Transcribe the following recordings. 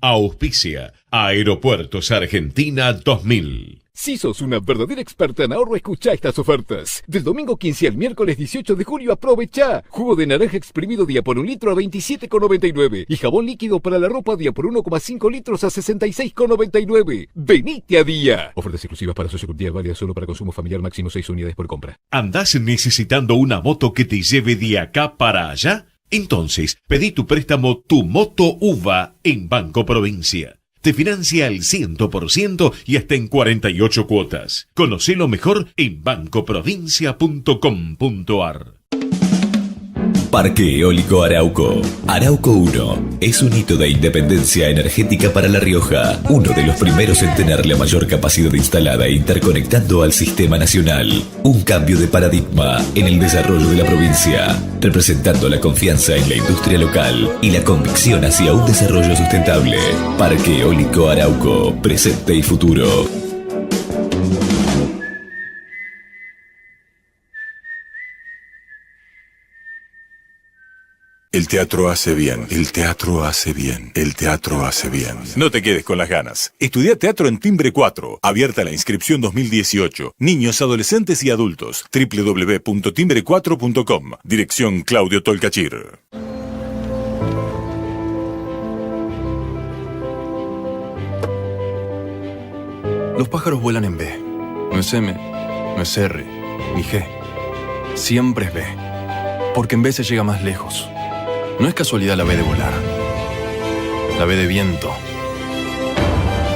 Auspicia Aeropuertos Argentina 2000. Si sos una verdadera experta en ahorro, escuchá estas ofertas. Del domingo 15 al miércoles 18 de julio, aprovecha. Jugo de naranja exprimido día por 1 litro a 27,99. Y jabón líquido para la ropa día por 1,5 litros a 66,99. ¡Venite a día! Ofertas exclusivas para socios con día válida solo para consumo familiar, máximo 6 unidades por compra. ¿Andás necesitando una moto que te lleve de acá para allá? Entonces, pedí tu préstamo Tu Moto UVA en Banco Provincia. Te financia al 100% y hasta en 48 cuotas. Conocelo mejor en bancoprovincia.com.ar. Parque Eólico Arauco. Arauco 1 es un hito de independencia energética para La Rioja, uno de los primeros en tener la mayor capacidad instalada e interconectando al sistema nacional. Un cambio de paradigma en el desarrollo de la provincia, representando la confianza en la industria local y la convicción hacia un desarrollo sustentable. Parque Eólico Arauco, presente y futuro. El teatro hace bien, el teatro hace bien, el teatro hace bien. No te quedes con las ganas. Estudia teatro en Timbre 4. Abierta la inscripción 2018. Niños, adolescentes y adultos. www.timbre4.com. Dirección Claudio Tolcachir. Los pájaros vuelan en B. No es M, no es R, ni G. Siempre es B. Porque en B se llega más lejos. No es casualidad la B de volar. La B de viento.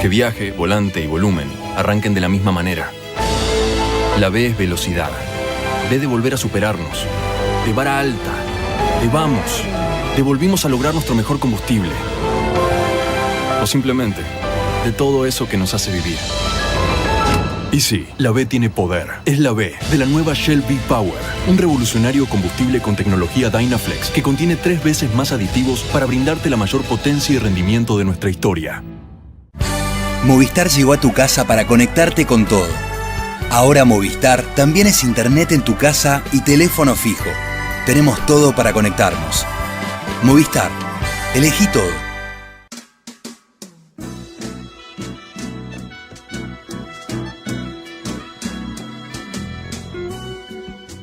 Que viaje, volante y volumen arranquen de la misma manera. La B es velocidad. B de volver a superarnos. De vara alta. De vamos. De volvimos a lograr nuestro mejor combustible. O simplemente, de todo eso que nos hace vivir. Y sí, la B tiene poder. Es la B de la nueva Shell V-Power, un revolucionario combustible con tecnología Dynaflex que contiene 3 veces más aditivos para brindarte la mayor potencia y rendimiento de nuestra historia. Movistar llegó a tu casa para conectarte con todo. Ahora Movistar también es internet en tu casa y teléfono fijo. Tenemos todo para conectarnos. Movistar, elegí todo.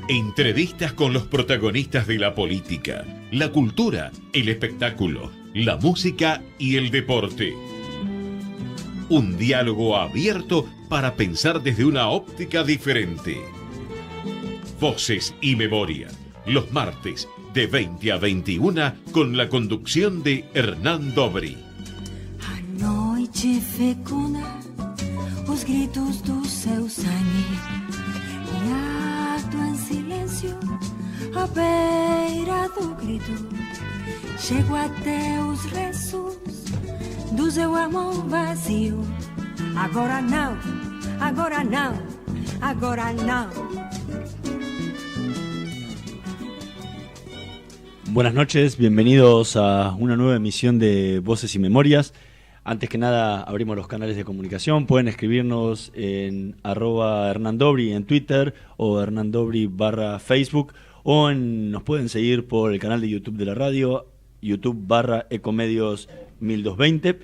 Entrevistas con los protagonistas de la política, la cultura, el espectáculo, la música y el deporte. Un diálogo abierto para pensar desde una óptica diferente. Voces y Memoria, los martes de 20 a 21 con la conducción de Hernán Dobri. A noite fecunda, os gritos do seu sangue. Em silêncio, à beira do grito, chego até os restos do seu amor vazio. Agora não, agora não, agora não. Buenas noches, bienvenidos a una nueva emisión de Voces y Memorias. Antes que nada, abrimos los canales de comunicación. Pueden escribirnos en @hernandobri en Twitter o hernandobri/Facebook o nos pueden seguir por el canal de YouTube de la radio, YouTube/Ecomedios 1220.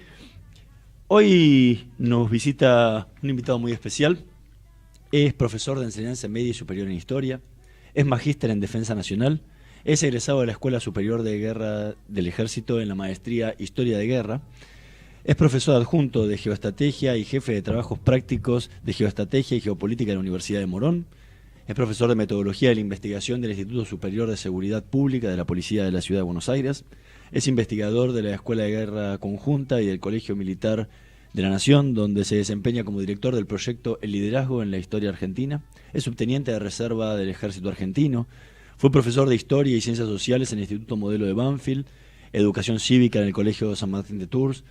Hoy nos visita un invitado muy especial. Es profesor de enseñanza media y superior en Historia, es magíster en Defensa Nacional, es egresado de la Escuela Superior de Guerra del Ejército en la maestría Historia de Guerra. Es profesor adjunto de Geoestrategia y jefe de trabajos prácticos de Geoestrategia y Geopolítica de la Universidad de Morón. Es profesor de Metodología de la Investigación del Instituto Superior de Seguridad Pública de la Policía de la Ciudad de Buenos Aires. Es investigador de la Escuela de Guerra Conjunta y del Colegio Militar de la Nación, donde se desempeña como director del proyecto El Liderazgo en la Historia Argentina. Es subteniente de reserva del Ejército Argentino. Fue profesor de Historia y Ciencias Sociales en el Instituto Modelo de Banfield, Educación Cívica en el Colegio San Martín de Tours,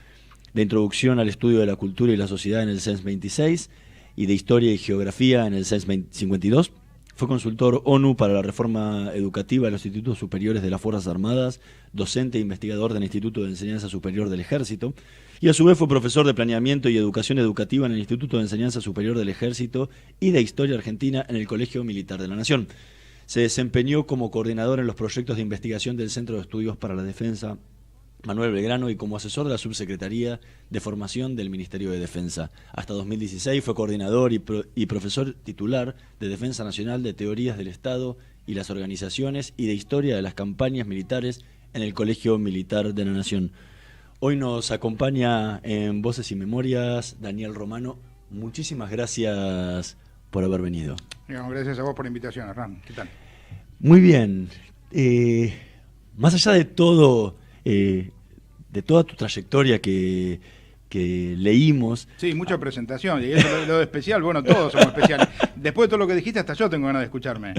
de Introducción al Estudio de la Cultura y la Sociedad en el CENS 26 y de Historia y Geografía en el CENS 52. Fue consultor ONU para la reforma educativa de los institutos superiores de las Fuerzas Armadas, docente e investigador del Instituto de Enseñanza Superior del Ejército, y a su vez fue profesor de Planeamiento y Educación Educativa en el Instituto de Enseñanza Superior del Ejército y de Historia Argentina en el Colegio Militar de la Nación. Se desempeñó como coordinador en los proyectos de investigación del Centro de Estudios para la Defensa Manuel Belgrano y como asesor de la Subsecretaría de Formación del Ministerio de Defensa. Hasta 2016 fue coordinador y profesor titular de Defensa Nacional, de Teorías del Estado y las Organizaciones y de Historia de las Campañas Militares en el Colegio Militar de la Nación. Hoy nos acompaña en Voces y Memorias Daniel Romano. Muchísimas gracias por haber venido. Gracias a vos por la invitación, Hernán. ¿Qué tal? Muy bien. Más allá de todo, de toda tu trayectoria que leímos. Sí, mucha presentación. Y eso lo de especial, bueno, todos somos especiales. Después de todo lo que dijiste, hasta yo tengo ganas de escucharme.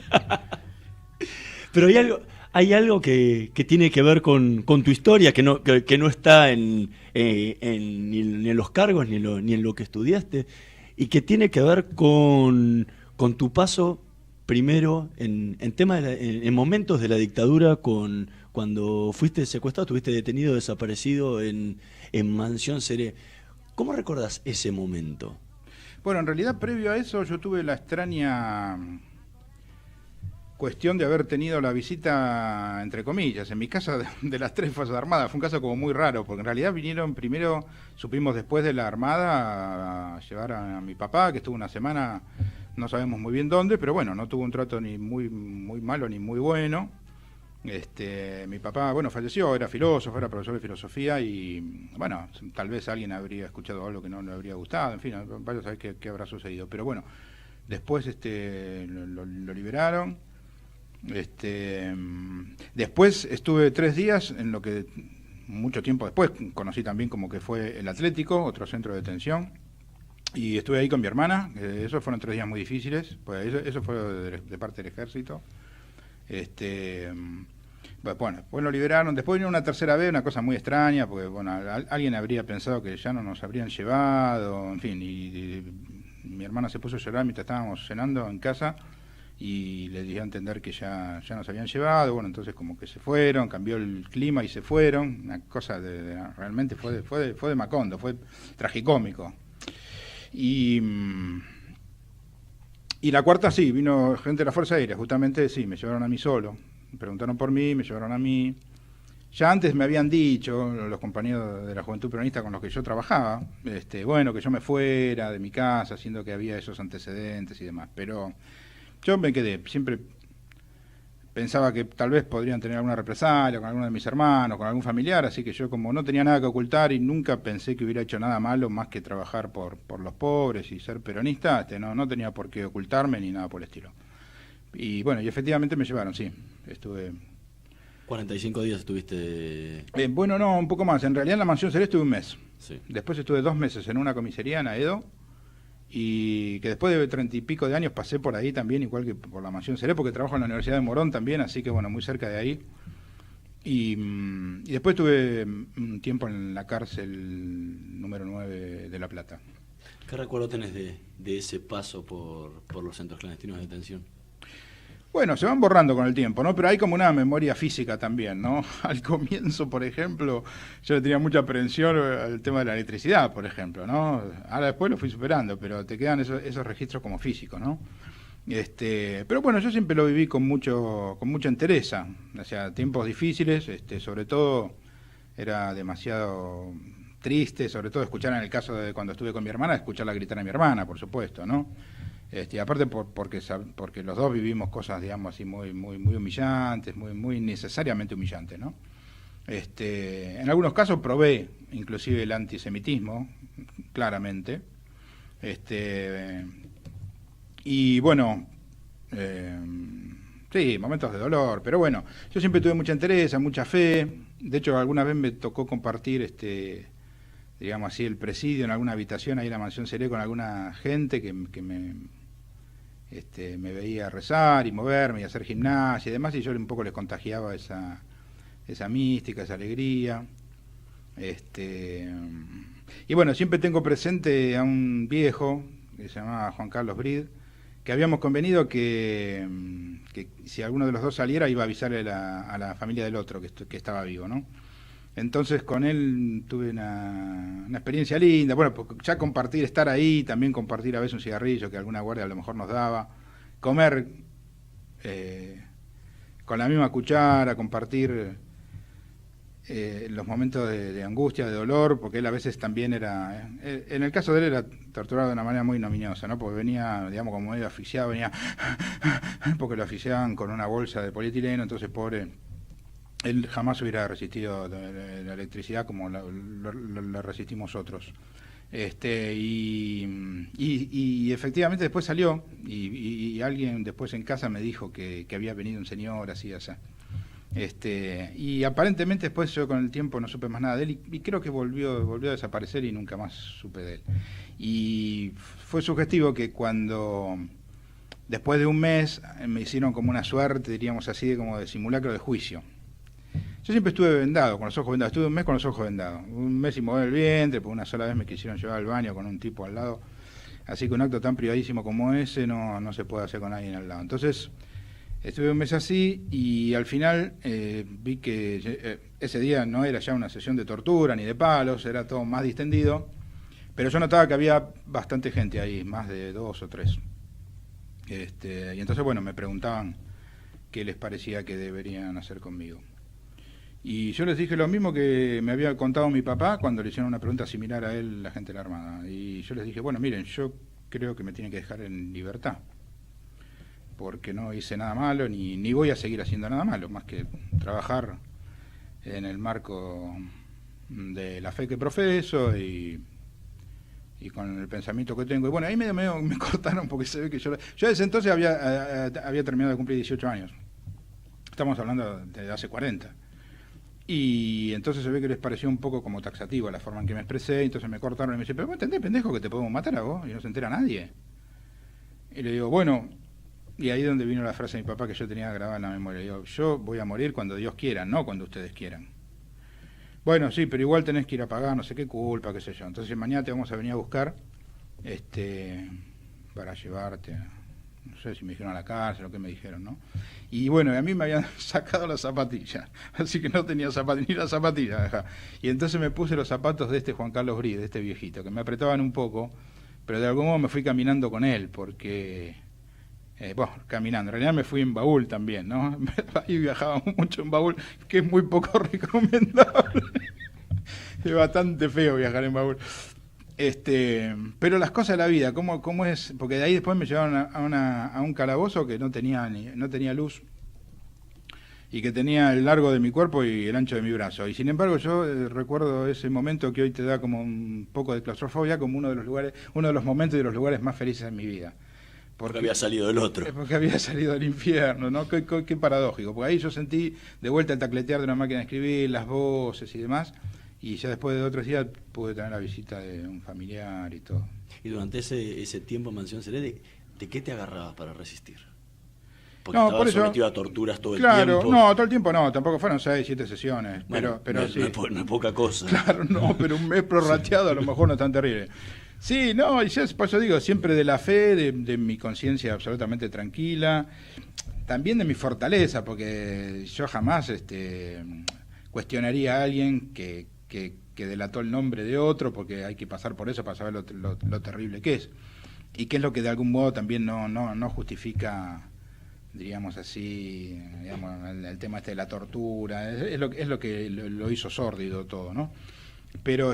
Pero hay algo que tiene que ver con tu historia, que no está ni en los cargos ni en lo que estudiaste, y que tiene que ver con tu paso primero en en momentos de la dictadura, cuando fuiste secuestrado, estuviste detenido, desaparecido en Mansión Seré. ¿Cómo recordás ese momento? Bueno, en realidad previo a eso yo tuve la extraña cuestión de haber tenido la visita, entre comillas, en mi casa de las 3 Fuerzas Armadas. Fue un caso como muy raro, porque en realidad vinieron primero, supimos después de la Armada, a llevar a mi papá, que estuvo una semana, no sabemos muy bien dónde, pero bueno, no tuvo un trato ni muy malo ni muy bueno. Mi papá, bueno, falleció, era filósofo, era profesor de filosofía y, bueno, tal vez alguien habría escuchado algo que no le habría gustado, en fin, vaya a saber qué habrá sucedido. Pero bueno, después lo liberaron. Después estuve 3 días en lo que mucho tiempo después conocí también como que fue el Atlético, otro centro de detención, y estuve ahí con mi hermana. Esos fueron 3 días muy difíciles, pues eso fue de parte del ejército. Bueno, después lo liberaron. Después vino una tercera vez, una cosa muy extraña, porque bueno, alguien habría pensado que ya no nos habrían llevado, en fin, y mi hermana se puso a llorar mientras estábamos cenando en casa y le dio a entender que ya nos habían llevado. Bueno, entonces como que se fueron, cambió el clima y se fueron. Una cosa realmente fue de Macondo, fue tragicómico. Y la cuarta sí, vino gente de la Fuerza Aérea, justamente sí, me llevaron a mí solo. Me preguntaron por mí, me llevaron a mí. Ya antes me habían dicho los compañeros de la Juventud Peronista con los que yo trabajaba, bueno, que yo me fuera de mi casa, siendo que había esos antecedentes y demás. Pero yo me quedé, siempre pensaba que tal vez podrían tener alguna represalia con alguno de mis hermanos, con algún familiar, así que yo como no tenía nada que ocultar y nunca pensé que hubiera hecho nada malo más que trabajar por los pobres y ser peronista, no tenía por qué ocultarme ni nada por el estilo. Y bueno, y efectivamente me llevaron, sí, estuve... 45 días estuviste... bueno, no, un poco más, en realidad en la Mansión Seré estuve 1 mes, sí. Después estuve 2 meses en una comisaría en Aedo, y que después de 30 y pico de años pasé por ahí también, igual que por la Mansión Seré, porque trabajo en la Universidad de Morón también, así que bueno, muy cerca de ahí. Y después tuve un tiempo en la cárcel número 9 de La Plata. ¿Qué recuerdo tenés de ese paso por los centros clandestinos de detención? Bueno, se van borrando con el tiempo, ¿no? Pero hay como una memoria física también, ¿no? Al comienzo, por ejemplo, yo le tenía mucha aprehensión al tema de la electricidad, por ejemplo, ¿no? Ahora después lo fui superando, pero te quedan esos registros como físicos, ¿no? Pero bueno, yo siempre lo viví con mucha entereza, o sea, tiempos difíciles, sobre todo era demasiado triste, sobre todo escuchar en el caso de cuando estuve con mi hermana, escucharla gritar a mi hermana, por supuesto, ¿no? Aparte porque los dos vivimos cosas, digamos así, muy humillantes, muy necesariamente humillantes, ¿no? En algunos casos probé inclusive el antisemitismo, claramente. Y bueno, sí, momentos de dolor, pero bueno, yo siempre tuve mucha entereza, mucha fe. De hecho, alguna vez me tocó compartir, digamos así, el presidio en alguna habitación ahí en la Mansión Seré con alguna gente que me veía rezar y moverme y hacer gimnasia y demás, y yo un poco les contagiaba esa mística, esa alegría. Y bueno, siempre tengo presente a un viejo que se llamaba Juan Carlos Brid, que habíamos convenido que si alguno de los dos saliera iba a avisarle a la familia del otro que estaba vivo, ¿no? Entonces con él tuve una experiencia linda, bueno, ya compartir, estar ahí, también compartir a veces un cigarrillo que alguna guardia a lo mejor nos daba, comer con la misma cuchara, compartir los momentos de angustia, de dolor, porque él a veces también era, en el caso de él era torturado de una manera muy ignominiosa, ¿no? Porque venía, digamos, como medio asfixiado, venía, porque lo asfixiaban con una bolsa de polietileno, entonces pobre, él jamás hubiera resistido la electricidad como la resistimos otros. Y efectivamente después salió, y alguien después en casa me dijo que había venido un señor así, así. Y aparentemente después yo con el tiempo no supe más nada de él y creo que volvió a desaparecer y nunca más supe de él. Y fue sugestivo que cuando después de un mes me hicieron como una suerte, diríamos así, como de simulacro de juicio. Yo siempre estuve vendado, con los ojos vendados, estuve un mes con los ojos vendados, un mes sin mover el vientre, porque una sola vez me quisieron llevar al baño con un tipo al lado, así que un acto tan privadísimo como ese no se puede hacer con alguien al lado. Entonces estuve un mes así y al final vi que ese día no era ya una sesión de tortura ni de palos, era todo más distendido, pero yo notaba que había bastante gente ahí, más de 2 o 3. Y entonces, bueno, me preguntaban qué les parecía que deberían hacer conmigo. Y yo les dije lo mismo que me había contado mi papá cuando le hicieron una pregunta similar a él, la gente de la Armada. Y yo les dije, bueno, miren, yo creo que me tienen que dejar en libertad, porque no hice nada malo, ni voy a seguir haciendo nada malo, más que trabajar en el marco de la fe que profeso y con el pensamiento que tengo. Y bueno, ahí medio me cortaron porque se ve que yo desde entonces había terminado de cumplir 18 años. Estamos hablando de hace 40. Y entonces se ve que les pareció un poco como taxativo la forma en que me expresé, entonces me cortaron y me dicen, pero vos entendés, pendejo, que te podemos matar a vos y no se entera nadie. Y le digo, bueno, y ahí es donde vino la frase de mi papá que yo tenía grabada en la memoria. Le digo, yo voy a morir cuando Dios quiera, no cuando ustedes quieran. Bueno, sí, pero igual tenés que ir a pagar, no sé qué culpa, qué sé yo. Entonces mañana te vamos a venir a buscar para llevarte, no sé si me dijeron a la cárcel o qué me dijeron, ¿no? Y bueno, a mí me habían sacado las zapatillas, así que no tenía ni las zapatillas. Y entonces me puse los zapatos de este Juan Carlos Brí, de este viejito, que me apretaban un poco, pero de algún modo me fui caminando con él, porque, caminando, en realidad me fui en baúl también, ¿no? Ahí viajaba mucho en baúl, que es muy poco recomendable. Es bastante feo viajar en baúl. Pero las cosas de la vida, ¿cómo es? Porque de ahí después me llevaron a un calabozo que no tenía luz y que tenía el largo de mi cuerpo y el ancho de mi brazo. Y sin embargo yo recuerdo ese momento que hoy te da como un poco de claustrofobia, como uno de los momentos y de los lugares más felices de mi vida. Porque había salido del otro. Porque había salido del infierno, ¿no? Qué paradójico. Porque ahí yo sentí de vuelta el tacletear de una máquina de escribir, las voces y demás. Y ya después de otros días pude tener la visita de un familiar y todo. Y durante ese tiempo en Mansión Celeste, ¿de qué te agarrabas para resistir? Porque no, estabas por eso, sometido a torturas todo el tiempo. tiempo. No, todo el tiempo no, tampoco fueron 6, 7 sesiones. Bueno, pero sí. No es poca cosa. Claro, no, pero un mes prorrateado a lo mejor no es tan terrible. Sí, no, y yo, por eso digo, siempre de la fe, de mi conciencia absolutamente tranquila, también de mi fortaleza, porque yo jamás cuestionaría a alguien que delató el nombre de otro, porque hay que pasar por eso para saber lo terrible que es. Y que es lo que de algún modo también no justifica, diríamos así, el tema de la tortura, es lo que lo hizo sórdido todo, ¿no? Pero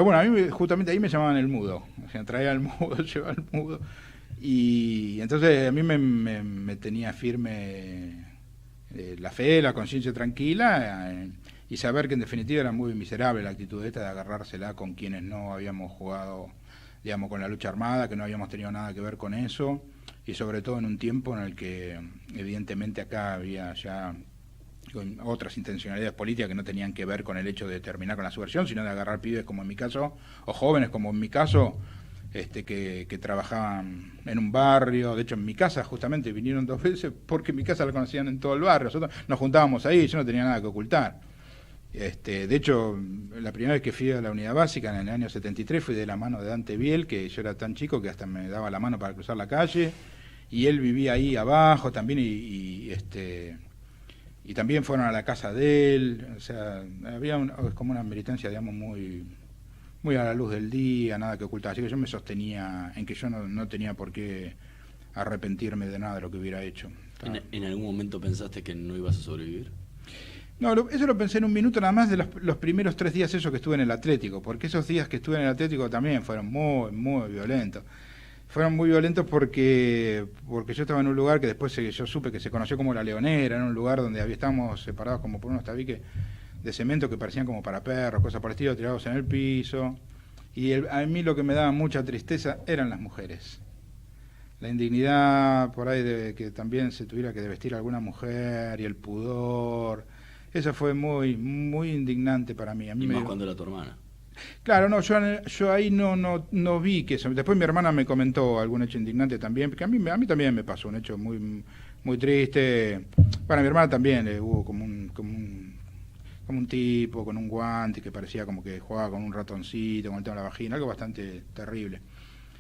bueno, a mí justamente ahí me llamaban el mudo, o sea, traía el mudo, llevaba el mudo, y entonces a mí me tenía firme la fe, la conciencia tranquila, y saber que en definitiva era muy miserable la actitud esta de agarrársela con quienes no habíamos jugado, digamos, con la lucha armada, que no habíamos tenido nada que ver con eso, y sobre todo en un tiempo en el que evidentemente acá había ya otras intencionalidades políticas que no tenían que ver con el hecho de terminar con la subversión, sino de agarrar pibes como en mi caso, o jóvenes como en mi caso, que trabajaban en un barrio. De hecho en mi casa justamente vinieron 2 veces porque en mi casa la conocían en todo el barrio, nosotros nos juntábamos ahí, yo no tenía nada que ocultar. De hecho, la primera vez que fui a la unidad básica en el año 73 fui de la mano de Dante Biel, que yo era tan chico que hasta me daba la mano para cruzar la calle, y él vivía ahí abajo también, y también fueron a la casa de él. O sea, había como una militancia, digamos, muy a la luz del día, nada que ocultar. Así que yo me sostenía en que yo no tenía por qué arrepentirme de nada de lo que hubiera hecho. ¿En algún momento pensaste que no ibas a sobrevivir? No, eso lo pensé en un minuto nada más de los primeros 3 días esos que estuve en el Atlético, porque esos días que estuve en el Atlético también fueron muy, muy violentos. Fueron muy violentos porque yo estaba en un lugar que después yo supe que se conoció como La Leonera, en un lugar donde estábamos separados como por unos tabiques de cemento que parecían como para perros, cosas por el estilo, tirados en el piso. Y a mí lo que me daba mucha tristeza eran las mujeres. La indignidad por ahí de que también se tuviera que vestir a alguna mujer y el pudor. Eso fue muy, muy indignante para mí. A mí y más cuando era tu hermana. Claro, no, yo ahí no vi que eso. Después mi hermana me comentó algún hecho indignante también, porque a mí también me pasó un hecho muy, muy triste. Para mi hermana también hubo como un tipo con un guante que parecía como que jugaba con un ratoncito, con el tema de la vagina, algo bastante terrible.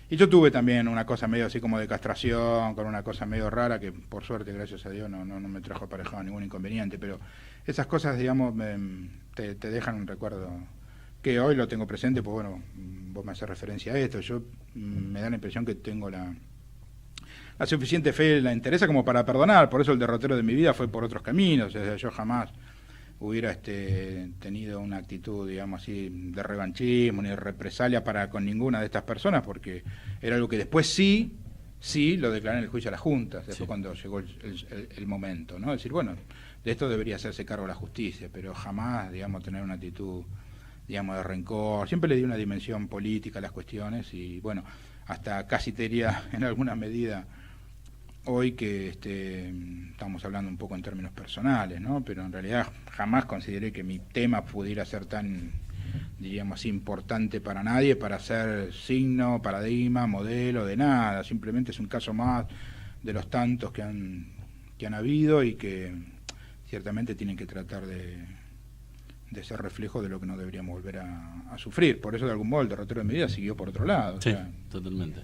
Y yo tuve también una cosa medio así como de castración, con una cosa medio rara que por suerte, gracias a Dios, no me trajo aparejado ningún inconveniente, pero esas cosas, digamos, te dejan un recuerdo que hoy lo tengo presente, pues bueno, vos me haces referencia a esto, yo me da la impresión que tengo la suficiente fe, la interesa como para perdonar, por eso el derrotero de mi vida fue por otros caminos, o sea, yo jamás hubiera tenido una actitud, digamos así, de revanchismo ni de represalia para con ninguna de estas personas, porque era algo que después sí lo declaré en el juicio a la Junta, después sí. Cuando llegó el momento, ¿no? Es decir, bueno, de esto debería hacerse cargo la justicia, pero jamás, digamos, tener una actitud, digamos, de rencor. Siempre le di una dimensión política a las cuestiones y, bueno, hasta casi te diría en alguna medida hoy que estamos hablando un poco en términos personales, ¿no? Pero en realidad jamás consideré que mi tema pudiera ser tan, diríamos, importante para nadie, para ser signo, paradigma, modelo, de nada. Simplemente es un caso más de los tantos que han habido y que ciertamente tienen que tratar de ser reflejo de lo que no deberíamos volver a sufrir. Por eso, de algún modo, el derrotero de mi vida siguió por otro lado. Sí, o sea, totalmente.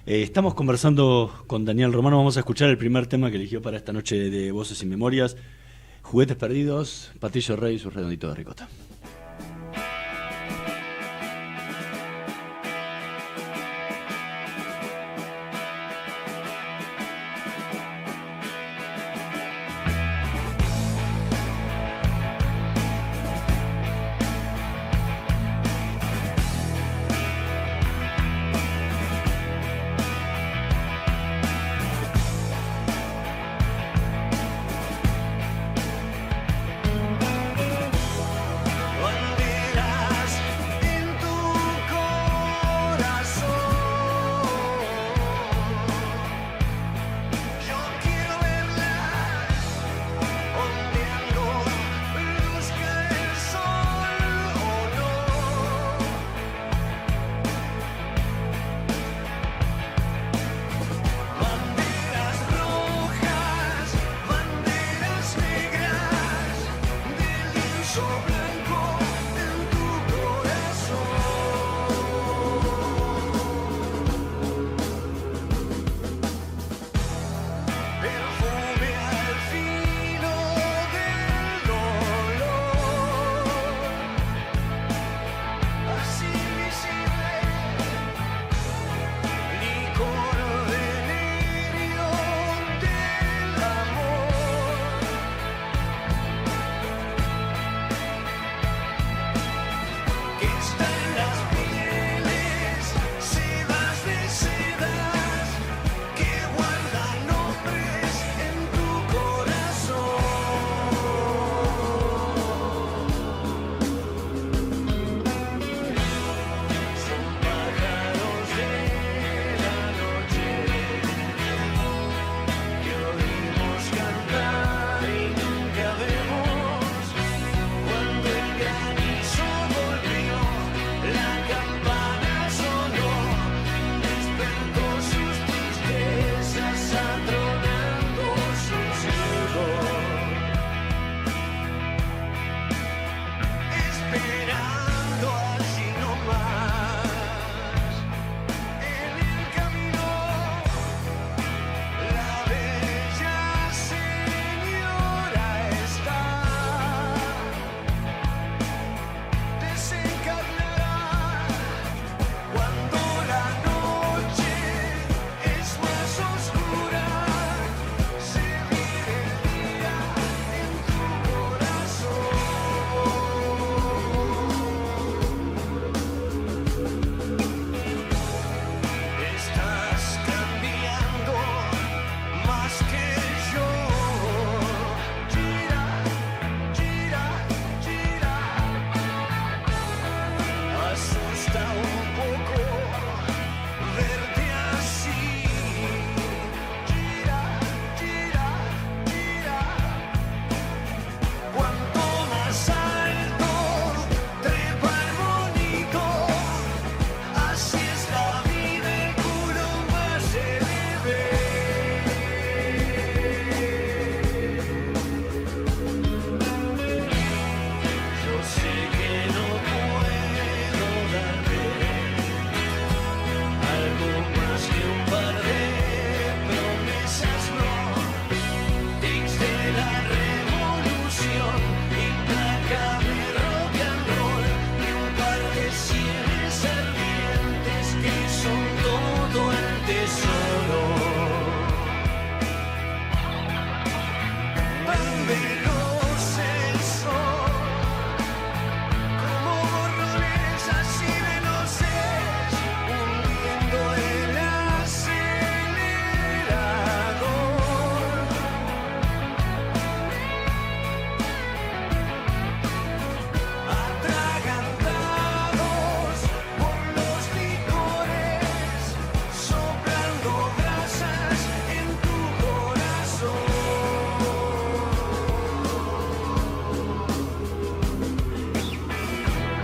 Estamos conversando con Daniel Romano, vamos a escuchar el primer tema que eligió para esta noche de Voces y Memorias, Juguetes Perdidos, Patricio Rey y sus redonditos de ricota.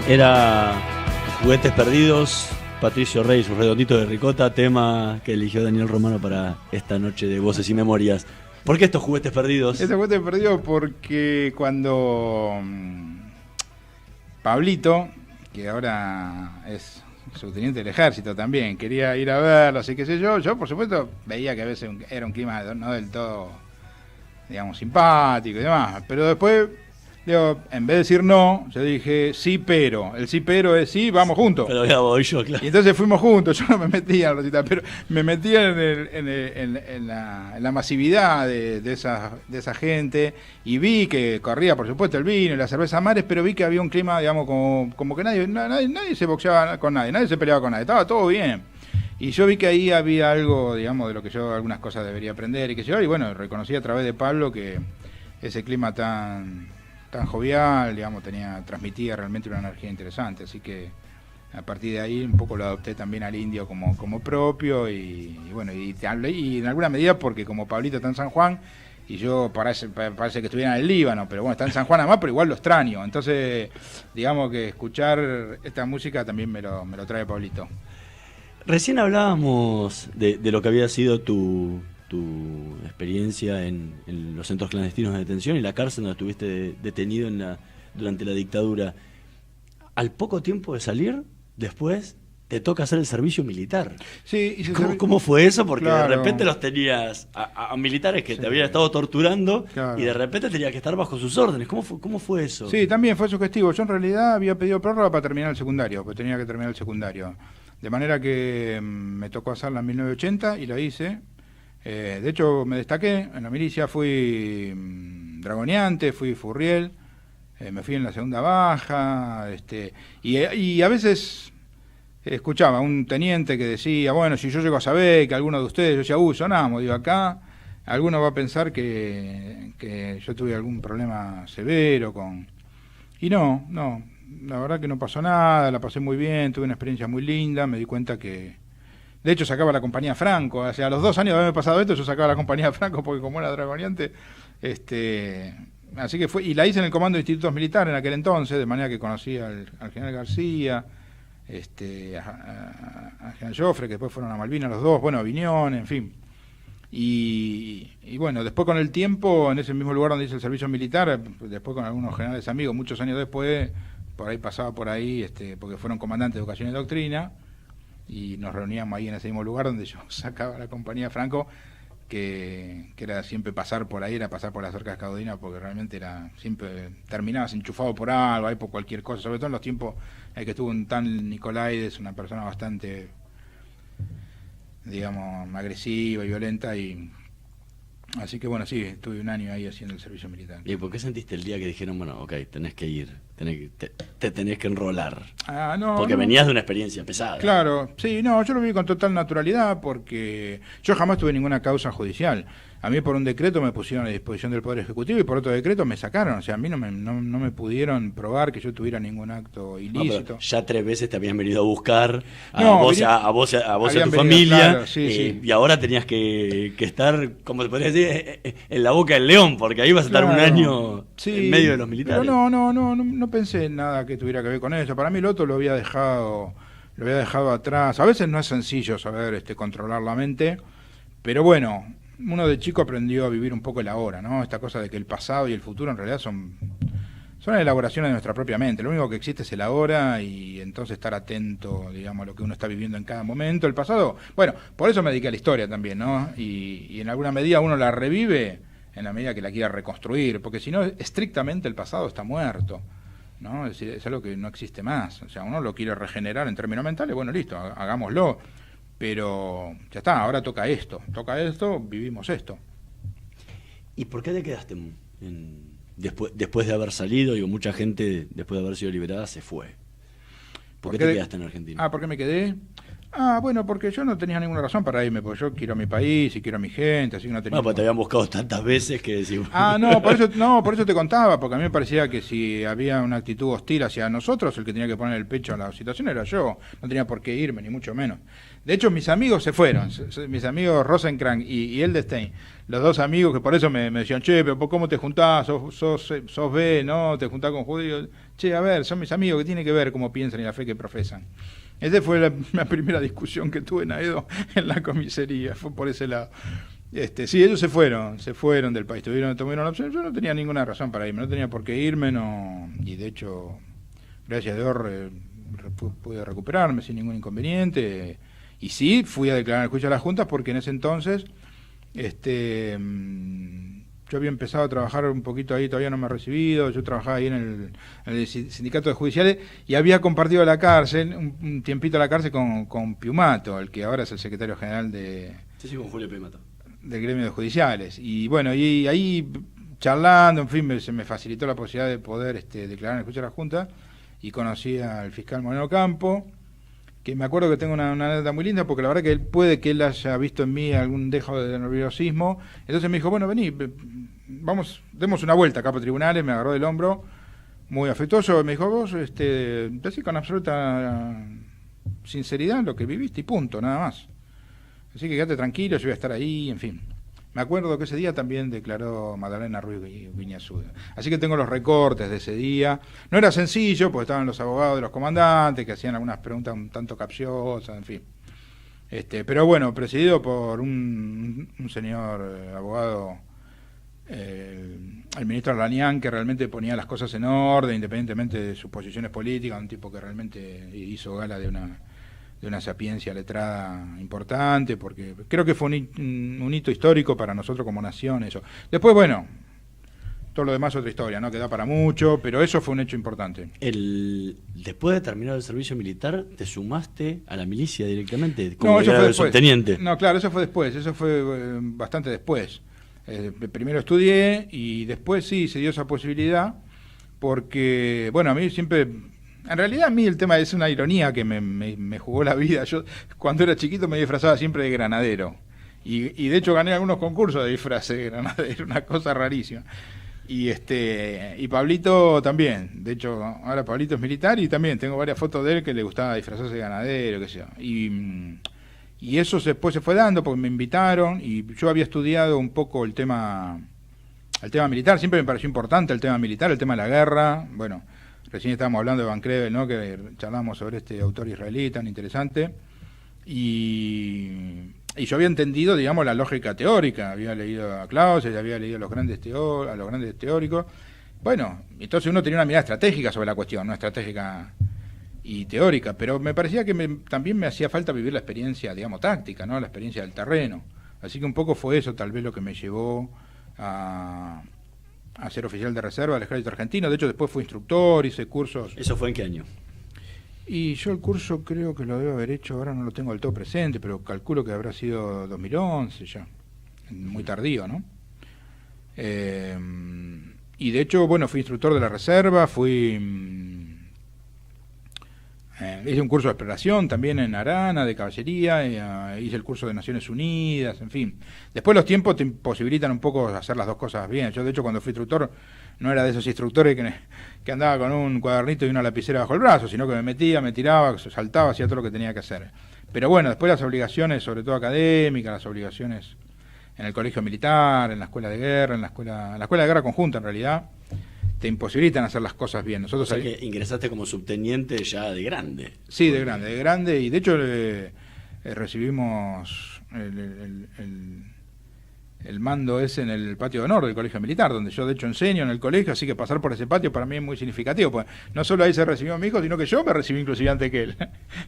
Era Juguetes Perdidos, Patricio Rey, sus redonditos de ricota, tema que eligió Daniel Romano para esta noche de Voces y Memorias. ¿Por qué estos juguetes perdidos? Estos juguetes perdidos porque cuando Pablito, que ahora es subteniente del ejército también, quería ir a verlo, así que sé yo por supuesto veía que a veces era un clima no del todo, digamos, simpático y demás, pero después, digo, en vez de decir no, yo dije sí, pero. El sí, pero es sí, vamos juntos. Pero ya voy yo, claro. Y entonces fuimos juntos, yo no me metía en Rosita, pero me metía en la masividad de esa gente y vi que corría, por supuesto, el vino y la cerveza Mares, pero vi que había un clima, digamos, como que nadie se boxeaba con nadie se peleaba con nadie, estaba todo bien. Y yo vi que ahí había algo, digamos, de lo que yo algunas cosas debería aprender y que yo, y bueno, reconocí a través de Pablo que ese clima tan jovial, digamos, transmitía realmente una energía interesante, así que a partir de ahí un poco lo adopté también al indio como propio y bueno, y en alguna medida porque como Pablito está en San Juan y yo parece que estuviera en el Líbano, pero bueno, está en San Juan además, pero igual lo extraño, entonces digamos que escuchar esta música también me lo trae Pablito. Recién hablábamos de lo que había sido tu experiencia en los centros clandestinos de detención y la cárcel donde estuviste detenido durante la dictadura. Al poco tiempo de salir, después te toca hacer el servicio militar. Sí, ¿Cómo fue eso? Porque claro, de repente los tenías a militares que te habían estado torturando, claro, y de repente tenías que estar bajo sus órdenes. ¿Cómo fue eso? Sí, también fue sugestivo. Yo en realidad había pedido prórroga para terminar el secundario, porque tenía que terminar el secundario. De manera que me tocó hacerla en 1980 y lo hice. De hecho, me destaqué en la milicia, fui dragoneante, fui furriel, me fui en la segunda baja, y a veces escuchaba a un teniente que decía, bueno, si yo llego a saber que alguno de ustedes, yo decía, sonamos, digo, acá, alguno va a pensar que yo tuve algún problema severo con... Y no, la verdad que no pasó nada, la pasé muy bien, tuve una experiencia muy linda, me di cuenta que... De hecho, sacaba la compañía Franco. O sea, a los 2 años de haberme pasado esto, yo sacaba la compañía Franco porque como era dragoneante, así que fue, y la hice en el comando de institutos militares en aquel entonces, de manera que conocí al general García, a general Joffre, que después fueron a Malvinas los dos, bueno, a Viñón, en fin. Y bueno, después con el tiempo, en ese mismo lugar donde hice el servicio militar, después con algunos generales amigos, muchos años después, por ahí pasaba por ahí, porque fueron comandantes de educación y doctrina, y nos reuníamos ahí en ese mismo lugar donde yo sacaba la compañía Franco, que era siempre pasar por ahí, era pasar por las cercas Caudina, porque realmente era siempre terminabas enchufado por algo, ahí por cualquier cosa, sobre todo en los tiempos en que estuvo un tal Nicolaides, una persona bastante, digamos, agresiva y violenta, y así que bueno, sí, estuve un año ahí haciendo el servicio militar. ¿Y por qué sentiste el día que dijeron, bueno, ok, tenés que ir, te tenés que enrolar? Porque venías de una experiencia pesada. Claro, sí, no, yo lo vi con total naturalidad porque yo jamás tuve ninguna causa judicial. A mí por un decreto me pusieron a disposición del Poder Ejecutivo y por otro decreto me sacaron. O sea, a mí no me pudieron probar que yo tuviera ningún acto ilícito. No, ya 3 veces te habían venido a buscar a vos y a tu familia, claro, sí. Y ahora tenías que estar, como se podría decir, en la boca del león, porque ahí vas a estar un año en medio de los militares. Pero no pensé en nada que tuviera que ver con eso. Para mí el otro lo había dejado atrás. A veces no es sencillo saber controlar la mente, pero bueno, uno de chico aprendió a vivir un poco el ahora, ¿no? Esta cosa de que el pasado y el futuro en realidad son elaboraciones de nuestra propia mente. Lo único que existe es el ahora y entonces estar atento, digamos, a lo que uno está viviendo en cada momento. El pasado, bueno, por eso me dediqué a la historia también, ¿no? Y en alguna medida uno la revive en la medida que la quiera reconstruir, porque si no, estrictamente el pasado está muerto, ¿no? Es decir, es algo que no existe más. O sea, uno lo quiere regenerar en términos mentales, bueno, listo, hagámoslo. Pero ya está, ahora toca esto, vivimos esto. ¿Y por qué te quedaste después de haber salido? Digo, mucha gente después de haber sido liberada se fue. ¿Por qué te quedaste en Argentina? ¿Por qué me quedé? Bueno, porque yo no tenía ninguna razón para irme, porque yo quiero a mi país y quiero a mi gente, así que no tenía... No, pues te habían buscado tantas veces que decimos... Por eso te contaba, porque a mí me parecía que si había una actitud hostil hacia nosotros, el que tenía que poner el pecho a la situación era yo, no tenía por qué irme, ni mucho menos. De hecho, mis amigos se fueron, mis amigos Rosenkrantz y Edelstein, los dos amigos que por eso me decían, che, pero ¿cómo te juntás? Sos B, ¿no? Te juntás con judíos. Che, a ver, son mis amigos, ¿qué tiene que ver cómo piensan y la fe que profesan? Esa fue la primera discusión que tuve en Aedo en la comisaría, fue por ese lado. Sí, ellos se fueron del país, tomaron la opción, yo no tenía ninguna razón para irme, no tenía por qué irme, no, y de hecho, gracias a Dios pude recuperarme sin ningún inconveniente, y sí, fui a declarar el juicio a las juntas porque en ese entonces, yo había empezado a trabajar un poquito ahí, todavía no me he recibido, yo trabajaba ahí en el sindicato de judiciales y había compartido la cárcel, un tiempito la cárcel con Piumato, el que ahora es el secretario general con Julio Piumato. Del gremio de judiciales. Y bueno, y ahí charlando, en fin, se me facilitó la posibilidad de poder declarar en el juicio de la Junta y conocí al fiscal Moreno Campo, que me acuerdo que tengo una anécdota muy linda, porque la verdad que puede que él haya visto en mí algún dejo de nerviosismo. Entonces me dijo, bueno, vení, demos una vuelta acá por tribunales, me agarró del hombro, muy afectuoso, me dijo, vos, decís con absoluta sinceridad lo que viviste y punto, nada más. Así que quédate tranquilo, yo voy a estar ahí, en fin. Me acuerdo que ese día también declaró Magdalena Ruiz Viñasud. Así que tengo los recortes de ese día. No era sencillo, porque estaban los abogados de los comandantes, que hacían algunas preguntas un tanto capciosas, en fin. Pero bueno, presidido por un señor abogado, el ministro Arlanián, que realmente ponía las cosas en orden, independientemente de sus posiciones políticas, un tipo que realmente hizo gala de una sapiencia letrada importante, porque creo que fue un hito histórico para nosotros como nación eso. Después, bueno, todo lo demás es otra historia, ¿no? Que da para mucho, pero eso fue un hecho importante. Después de terminar el servicio militar, ¿te sumaste a la milicia directamente? No, eso fue después. Subteniente. No, claro, eso fue bastante después. Primero estudié y después sí se dio esa posibilidad, porque, bueno, a mí siempre... En realidad a mí el tema es una ironía que me jugó la vida. Yo cuando era chiquito me disfrazaba siempre de granadero. Y de hecho gané algunos concursos de disfraz de granadero, una cosa rarísima. Y Pablito también. De hecho, ahora Pablito es militar y también tengo varias fotos de él que le gustaba disfrazarse de ganadero, qué sé yo. Y eso después se fue dando porque me invitaron y yo había estudiado un poco el tema militar. Siempre me pareció importante el tema militar, el tema de la guerra. Bueno, recién estábamos hablando de Van Crevel, ¿no? Que charlábamos sobre este autor israelí tan interesante. Y yo había entendido, digamos, la lógica teórica. Había leído a Clausewitz, había leído a los grandes teóricos. Bueno, entonces uno tenía una mirada estratégica sobre la cuestión, no estratégica y teórica. Pero me parecía que también me hacía falta vivir la experiencia, digamos, táctica, ¿no? La experiencia del terreno. Así que un poco fue eso, tal vez, lo que me llevó a ser oficial de reserva del Ejército Argentino. De hecho, después fui instructor, hice cursos. ¿Eso fue en qué año? Y yo el curso creo que lo debo haber hecho, ahora no lo tengo del todo presente, pero calculo que habrá sido 2011 ya, muy tardío, ¿no? Y de hecho, bueno, fui instructor de la reserva, hice un curso de exploración también en Arana, de caballería, hice el curso de Naciones Unidas, en fin. Después los tiempos te imposibilitan un poco hacer las dos cosas bien. Yo, de hecho, cuando fui instructor, no era de esos instructores que andaba con un cuadernito y una lapicera bajo el brazo, sino que me metía, me tiraba, saltaba, hacía todo lo que tenía que hacer. Pero bueno, después las obligaciones, sobre todo académicas, las obligaciones en el colegio militar, en la escuela de guerra, en la escuela de guerra conjunta, en realidad, te imposibilitan hacer las cosas bien. Nosotros que ingresaste como subteniente ya de grande. Sí, de grande, y de hecho recibimos el mando ese en el patio de honor del colegio militar, donde yo de hecho enseño en el colegio, así que pasar por ese patio para mí es muy significativo, pues no solo ahí se recibió a mi hijo, sino que yo me recibí inclusive antes que él.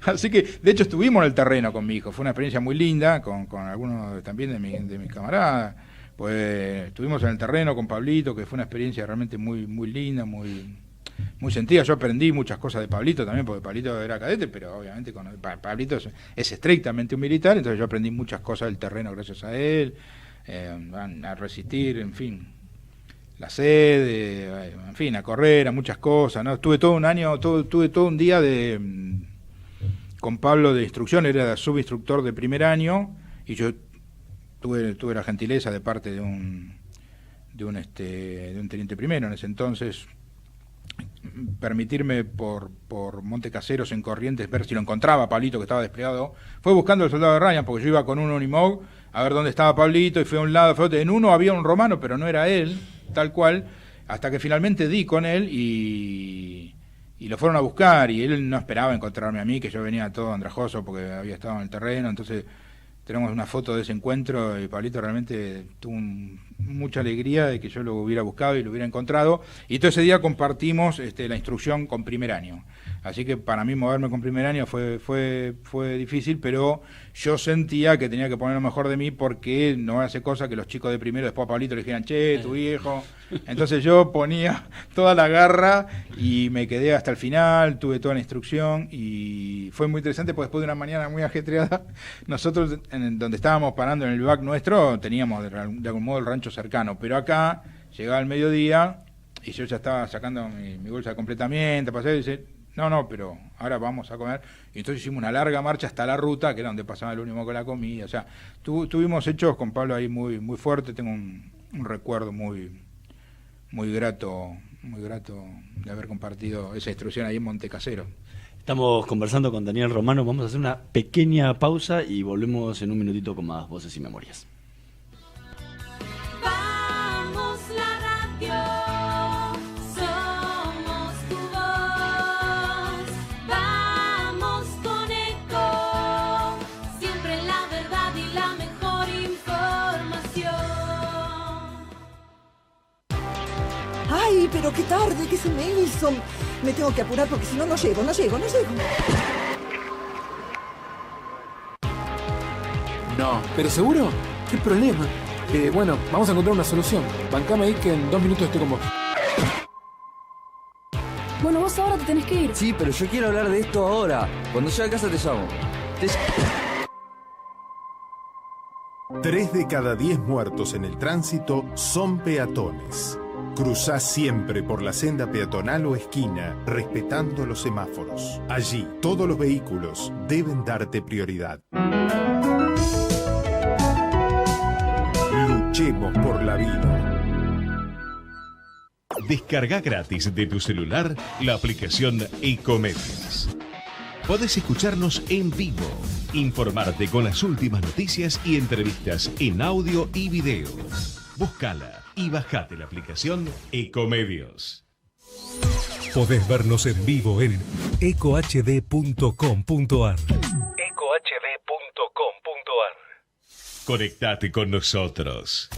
Así que de hecho estuvimos en el terreno con mi hijo, fue una experiencia muy linda, con algunos también de mis camaradas. Pues estuvimos en el terreno con Pablito, que fue una experiencia realmente muy, muy linda, muy sentida. Yo aprendí muchas cosas de Pablito también, porque Pablito era cadete, pero obviamente Pablito es estrictamente un militar, entonces yo aprendí muchas cosas del terreno gracias a él, a resistir, en fin, la sed, en fin, a correr, a muchas cosas, ¿no? Tuve todo un día con Pablo de instrucción, era subinstructor de primer año, y yo tuve la gentileza de parte de un teniente primero en ese entonces, permitirme por Monte Caseros en Corrientes ver si lo encontraba Pablito, que estaba desplegado. Fue buscando el soldado de Ryan, porque yo iba con un Unimog a ver dónde estaba Pablito, y fue a un lado, fue a otro. En uno había un romano, pero no era él, tal cual, hasta que finalmente di con él y lo fueron a buscar, y él no esperaba encontrarme a mí, que yo venía todo andrajoso porque había estado en el terreno. Entonces tenemos una foto de ese encuentro, y Pablito realmente tuvo mucha alegría de que yo lo hubiera buscado y lo hubiera encontrado, y todo ese día compartimos la instrucción con primer año. Así que para mí moverme con primer año fue difícil, pero yo sentía que tenía que poner lo mejor de mí, porque no hace cosa que los chicos de primero después a Pablito le dijeran, che, tu viejo. Entonces yo ponía toda la garra y me quedé hasta el final, tuve toda la instrucción, y fue muy interesante porque después de una mañana muy ajetreada, nosotros donde estábamos parando en el back nuestro teníamos de algún modo el rancho cercano, pero acá llegaba el mediodía y yo ya estaba sacando mi bolsa de completamiento, pasé y dice, no, pero ahora vamos a comer. Y entonces hicimos una larga marcha hasta la ruta, que era donde pasaba el último con la comida. O sea, tuvimos hechos con Pablo ahí muy, muy fuerte. Tengo un recuerdo muy grato de haber compartido esa instrucción ahí en Monte Casero. Estamos conversando con Daniel Romano. Vamos a hacer una pequeña pausa y volvemos en un minutito con más Voces y Memorias. Vamos la radio, somos tu voz. Vamos con Eco, siempre la verdad y la mejor información. ¡Ay, pero qué tarde que se me hizo! Me tengo que apurar porque si no, no llego. No, ¿pero seguro? ¿Qué problema? Bueno, vamos a encontrar una solución. Bancame ahí que en 2 minutos estoy con vos. Bueno, vos ahora te tenés que ir. Sí, pero yo quiero hablar de esto ahora. Cuando llegue a casa te llamo. 3 de cada 10 muertos en el tránsito son peatones. Cruzá siempre por la senda peatonal o esquina, respetando los semáforos. Allí, todos los vehículos deben darte prioridad. Luchemos por la vida. Descarga gratis de tu celular la aplicación Ecomedios. Podés escucharnos en vivo, informarte con las últimas noticias y entrevistas en audio y video. Búscala y bajate la aplicación Ecomedios. Podés vernos en vivo en ecohd.com.ar. Conectate con nosotros.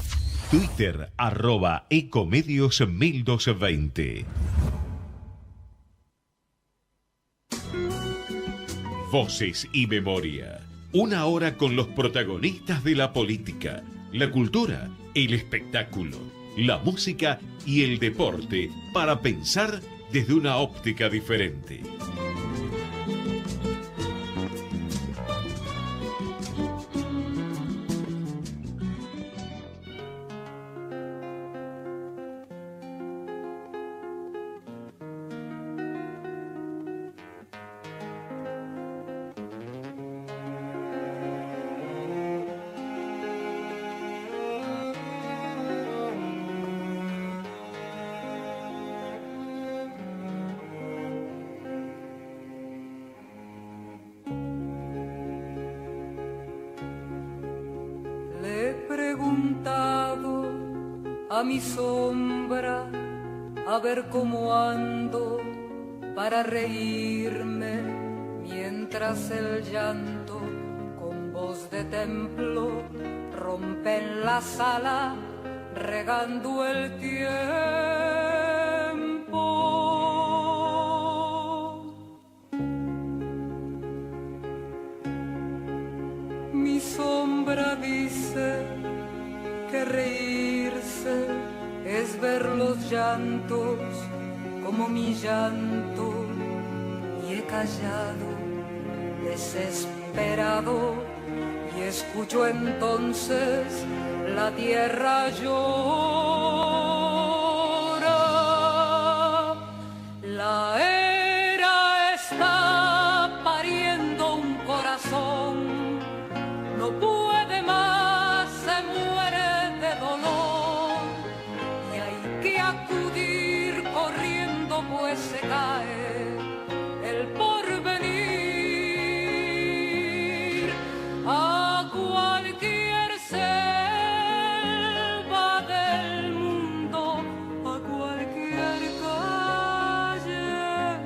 Twitter @Ecomedios1220. Voces y Memoria. Una hora con los protagonistas de la política, la cultura, el espectáculo, la música y el deporte, para pensar desde una óptica diferente. A mi sombra, a ver cómo ando para reírme, mientras el llanto con voz de templo rompe en la sala, regando el tiempo. Mi sombra dice que reírse es ver los llantos como mi llanto, y he callado desesperado y escucho entonces la tierra llora. La era está pariendo corazón no puede más, se muere de dolor y hay que acudir corriendo pues se cae el porvenir a cualquier selva del mundo, a cualquier calle.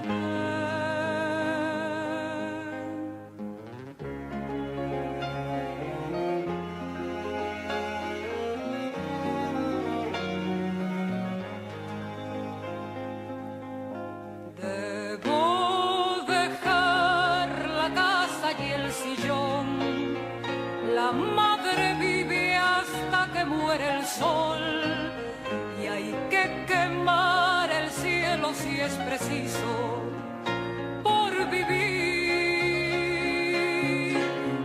Debo dejar la casa y el sillón. La madre vive hasta que muere el sol y hay que quemar el cielo si es preciso por vivir,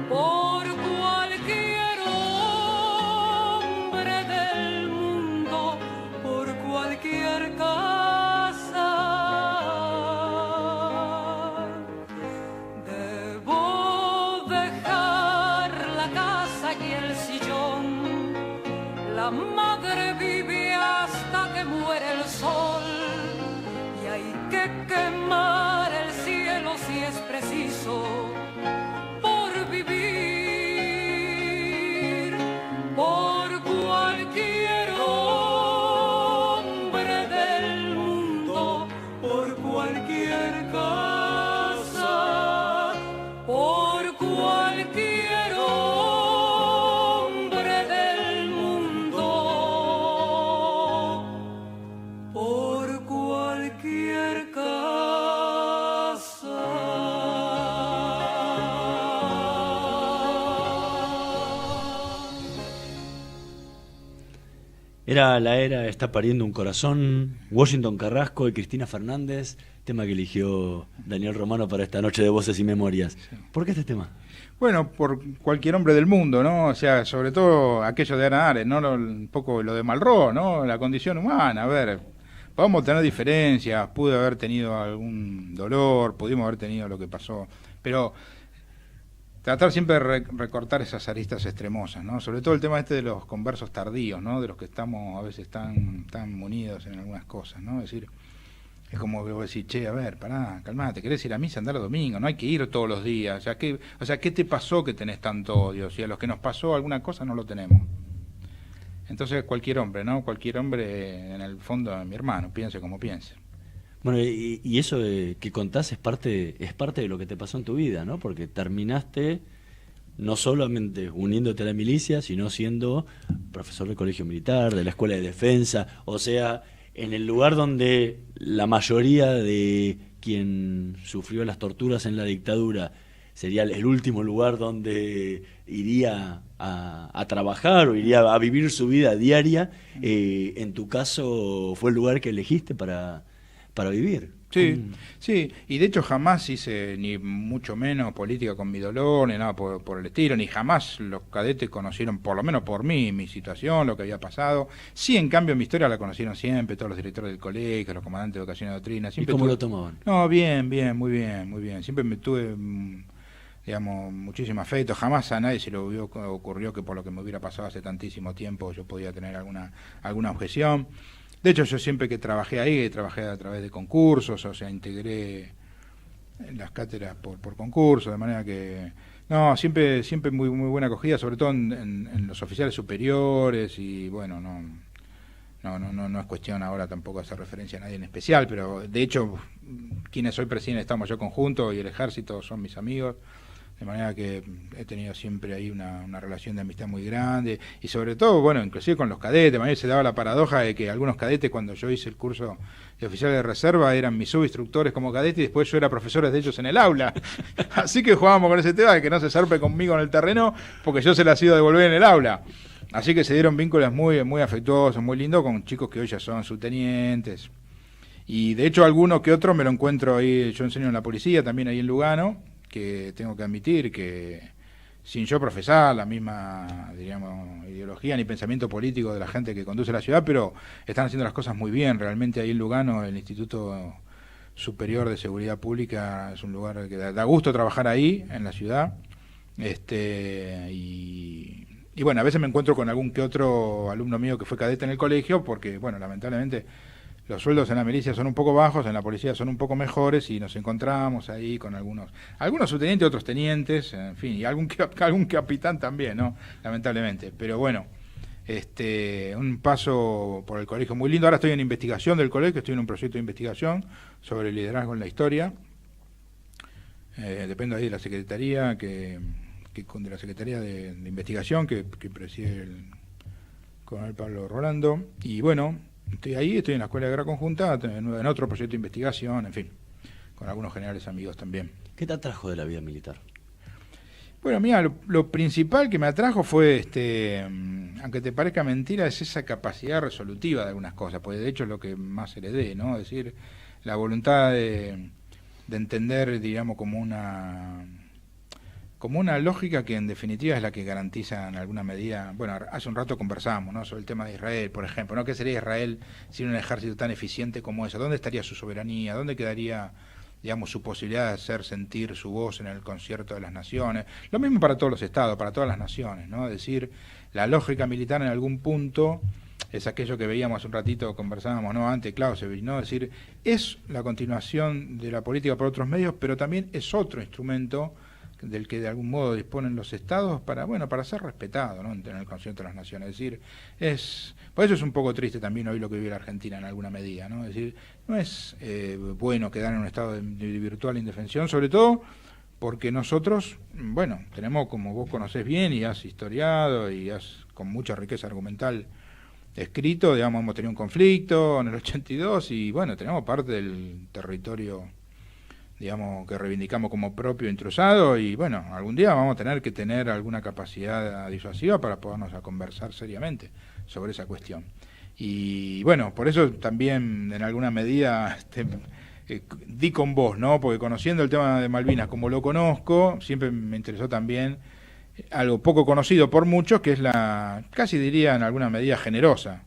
por cualquier hombre del mundo, por cualquier casa. Debo dejar la casa y el sillón. La madre vive hasta que muere el sol y hay que quemar el cielo si es preciso por vivir, por cualquier hombre del mundo, por cualquier casa, por cualquier hombre del mundo, por cualquier casa. Era La Era está pariendo un corazón, Washington Carrasco y Cristina Fernández, tema que eligió Daniel Romano para esta noche de Voces y Memorias. ¿Por qué este tema? Bueno, por cualquier hombre del mundo, ¿no? O sea, sobre todo aquello de Hannah Arendt, ¿no? Un poco lo de Malraux, ¿no? La condición humana, a ver, podemos tener diferencias, pude haber tenido algún dolor, pudimos haber tenido lo que pasó, pero tratar siempre de recortar esas aristas extremosas, ¿no? Sobre todo el tema este de los conversos tardíos, ¿no? De los que estamos a veces tan munidos en algunas cosas, ¿no? Es decir, es como que vos decís, che, a ver, pará, calmate, ¿querés ir a misa, andar los domingos? No hay que ir todos los días. O sea, ¿qué te pasó que tenés tanto odio? Si a los que nos pasó alguna cosa no lo tenemos. Entonces cualquier hombre, ¿no? Cualquier hombre, en el fondo, mi hermano, piense como piense. Bueno, y eso que contás es parte de lo que te pasó en tu vida, ¿no? Porque terminaste no solamente uniéndote a la milicia, sino siendo profesor del colegio militar, de la escuela de defensa, o sea, en el lugar donde la mayoría de quien sufrió las torturas en la dictadura sería el último lugar donde iría a trabajar o iría a vivir su vida diaria, en tu caso fue el lugar que elegiste para vivir. Sí, sí, y de hecho jamás hice ni mucho menos política con mi dolor, ni nada por el estilo, ni jamás los cadetes conocieron, por lo menos por mí, mi situación, lo que había pasado. Sí, en cambio, mi historia la conocieron siempre, todos los directores del colegio, los comandantes de educación y doctrina. ¿Y cómo lo tomaban? No, bien, muy bien. Siempre me tuve, digamos, muchísimo afecto. Jamás a nadie se le ocurrió que por lo que me hubiera pasado hace tantísimo tiempo yo podía tener alguna objeción. De hecho, yo siempre que trabajé ahí, trabajé a través de concursos, o sea, integré en las cátedras por concursos, de manera que, no, siempre muy buena acogida, sobre todo en los oficiales superiores, y bueno, no es cuestión ahora tampoco hacer referencia a nadie en especial, pero de hecho, quienes hoy presiden estamos yo conjunto y el ejército son mis amigos. De manera que he tenido siempre ahí una relación de amistad muy grande, y sobre todo, bueno, inclusive con los cadetes. De manera que se daba la paradoja de que algunos cadetes, cuando yo hice el curso de oficiales de reserva, eran mis subinstructores como cadete, y después yo era profesor de ellos en el aula. Así que jugábamos con ese tema de que no se zarpe conmigo en el terreno, porque yo se las iba a devolver en el aula. Así que se dieron vínculos muy afectuosos, muy lindos, con chicos que hoy ya son subtenientes. Y de hecho alguno que otro me lo encuentro ahí, yo enseño en la policía, también ahí en Lugano, que tengo que admitir que sin yo profesar la misma, diríamos, ideología ni pensamiento político de la gente que conduce la ciudad, pero están haciendo las cosas muy bien. Realmente ahí en Lugano, el Instituto Superior de Seguridad Pública es un lugar que da gusto trabajar ahí, en la ciudad, Y bueno, a veces me encuentro con algún que otro alumno mío que fue cadete en el colegio, porque, bueno, lamentablemente los sueldos en la milicia son un poco bajos, en la policía son un poco mejores, y nos encontramos ahí con algunos subtenientes, otros tenientes, en fin, y algún capitán también, ¿no? Lamentablemente. Pero bueno, un paso por el colegio muy lindo. Ahora estoy en investigación del colegio, estoy en un proyecto de investigación sobre el liderazgo en la historia. Dependo ahí de la secretaría de la Secretaría de Investigación que preside el coronel Pablo Rolando. Y bueno, estoy en la Escuela de Guerra Conjunta, en otro proyecto de investigación, en fin, con algunos generales amigos también. ¿Qué te atrajo de la vida militar? Bueno, mira, lo principal que me atrajo fue, aunque te parezca mentira, es esa capacidad resolutiva de algunas cosas, porque de hecho es lo que más heredé, ¿no? Es decir, la voluntad de entender, digamos, como una lógica que en definitiva es la que garantiza en alguna medida. Bueno, hace un rato conversábamos, ¿no?, sobre el tema de Israel, por ejemplo, ¿no? ¿Qué sería Israel sin un ejército tan eficiente como ese? ¿Dónde estaría su soberanía? ¿Dónde quedaría, digamos, su posibilidad de hacer sentir su voz en el concierto de las naciones? Lo mismo para todos los estados, para todas las naciones, ¿no? Es decir, la lógica militar en algún punto es aquello que veíamos hace un ratito, conversábamos, ¿no?, ante Clausewitz, ¿no? Es decir, es la continuación de la política por otros medios, pero también es otro instrumento del que de algún modo disponen los estados para ser respetado, ¿no?, en el concierto de las naciones. Es decir, por eso es un poco triste también hoy lo que vive la Argentina en alguna medida, ¿no? Es decir, no es bueno quedar en un estado de virtual indefensión, sobre todo porque nosotros, bueno, tenemos, como vos conocés bien y has historiado y has con mucha riqueza argumental escrito, digamos, hemos tenido un conflicto en el 82 y bueno, tenemos parte del territorio, digamos, que reivindicamos como propio intrusado, y bueno, algún día vamos a tener que tener alguna capacidad disuasiva para podernos a conversar seriamente sobre esa cuestión. Y bueno, por eso también en alguna medida di con vos, ¿no? Porque conociendo el tema de Malvinas como lo conozco, siempre me interesó también algo poco conocido por muchos, que es la, casi diría en alguna medida generosa,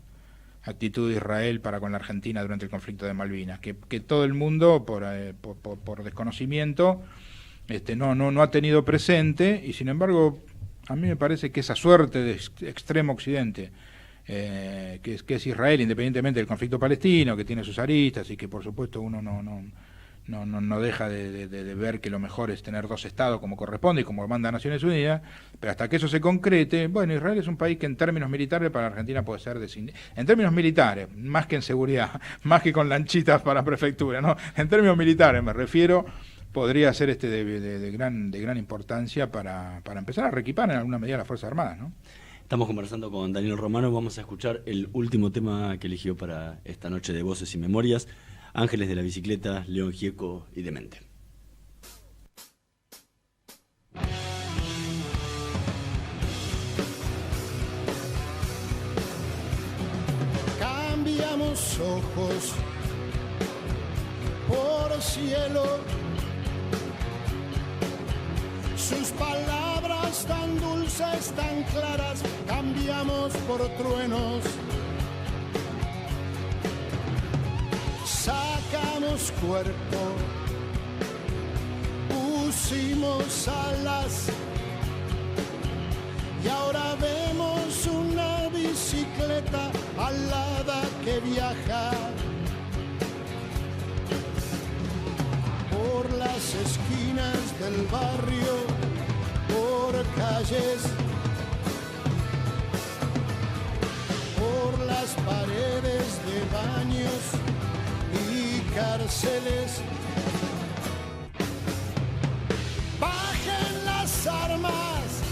actitud de Israel para con la Argentina durante el conflicto de Malvinas, que todo el mundo por desconocimiento no ha tenido presente, y sin embargo a mí me parece que esa suerte de extremo occidente, que es Israel, independientemente del conflicto palestino, que tiene sus aristas y que por supuesto uno no deja de ver que lo mejor es tener dos estados como corresponde y como manda Naciones Unidas, pero hasta que eso se concrete, bueno, Israel es un país que en términos militares para Argentina puede ser en términos militares, más que en seguridad, más que con lanchitas para prefectura, ¿no? En términos militares me refiero, podría ser de gran importancia para empezar a reequipar en alguna medida las Fuerzas Armadas, ¿no? Estamos conversando con Daniel Romano, vamos a escuchar el último tema que eligió para esta noche de Voces y Memorias, Ángeles de la Bicicleta, León Gieco y Demente. Cambiamos ojos por cielo, sus palabras tan dulces, tan claras, cambiamos por truenos. Sacamos cuerpo, pusimos alas, y ahora vemos una bicicleta alada que viaja por las esquinas del barrio, por calles, por las paredes de baños y cárceles. Bajen las armas,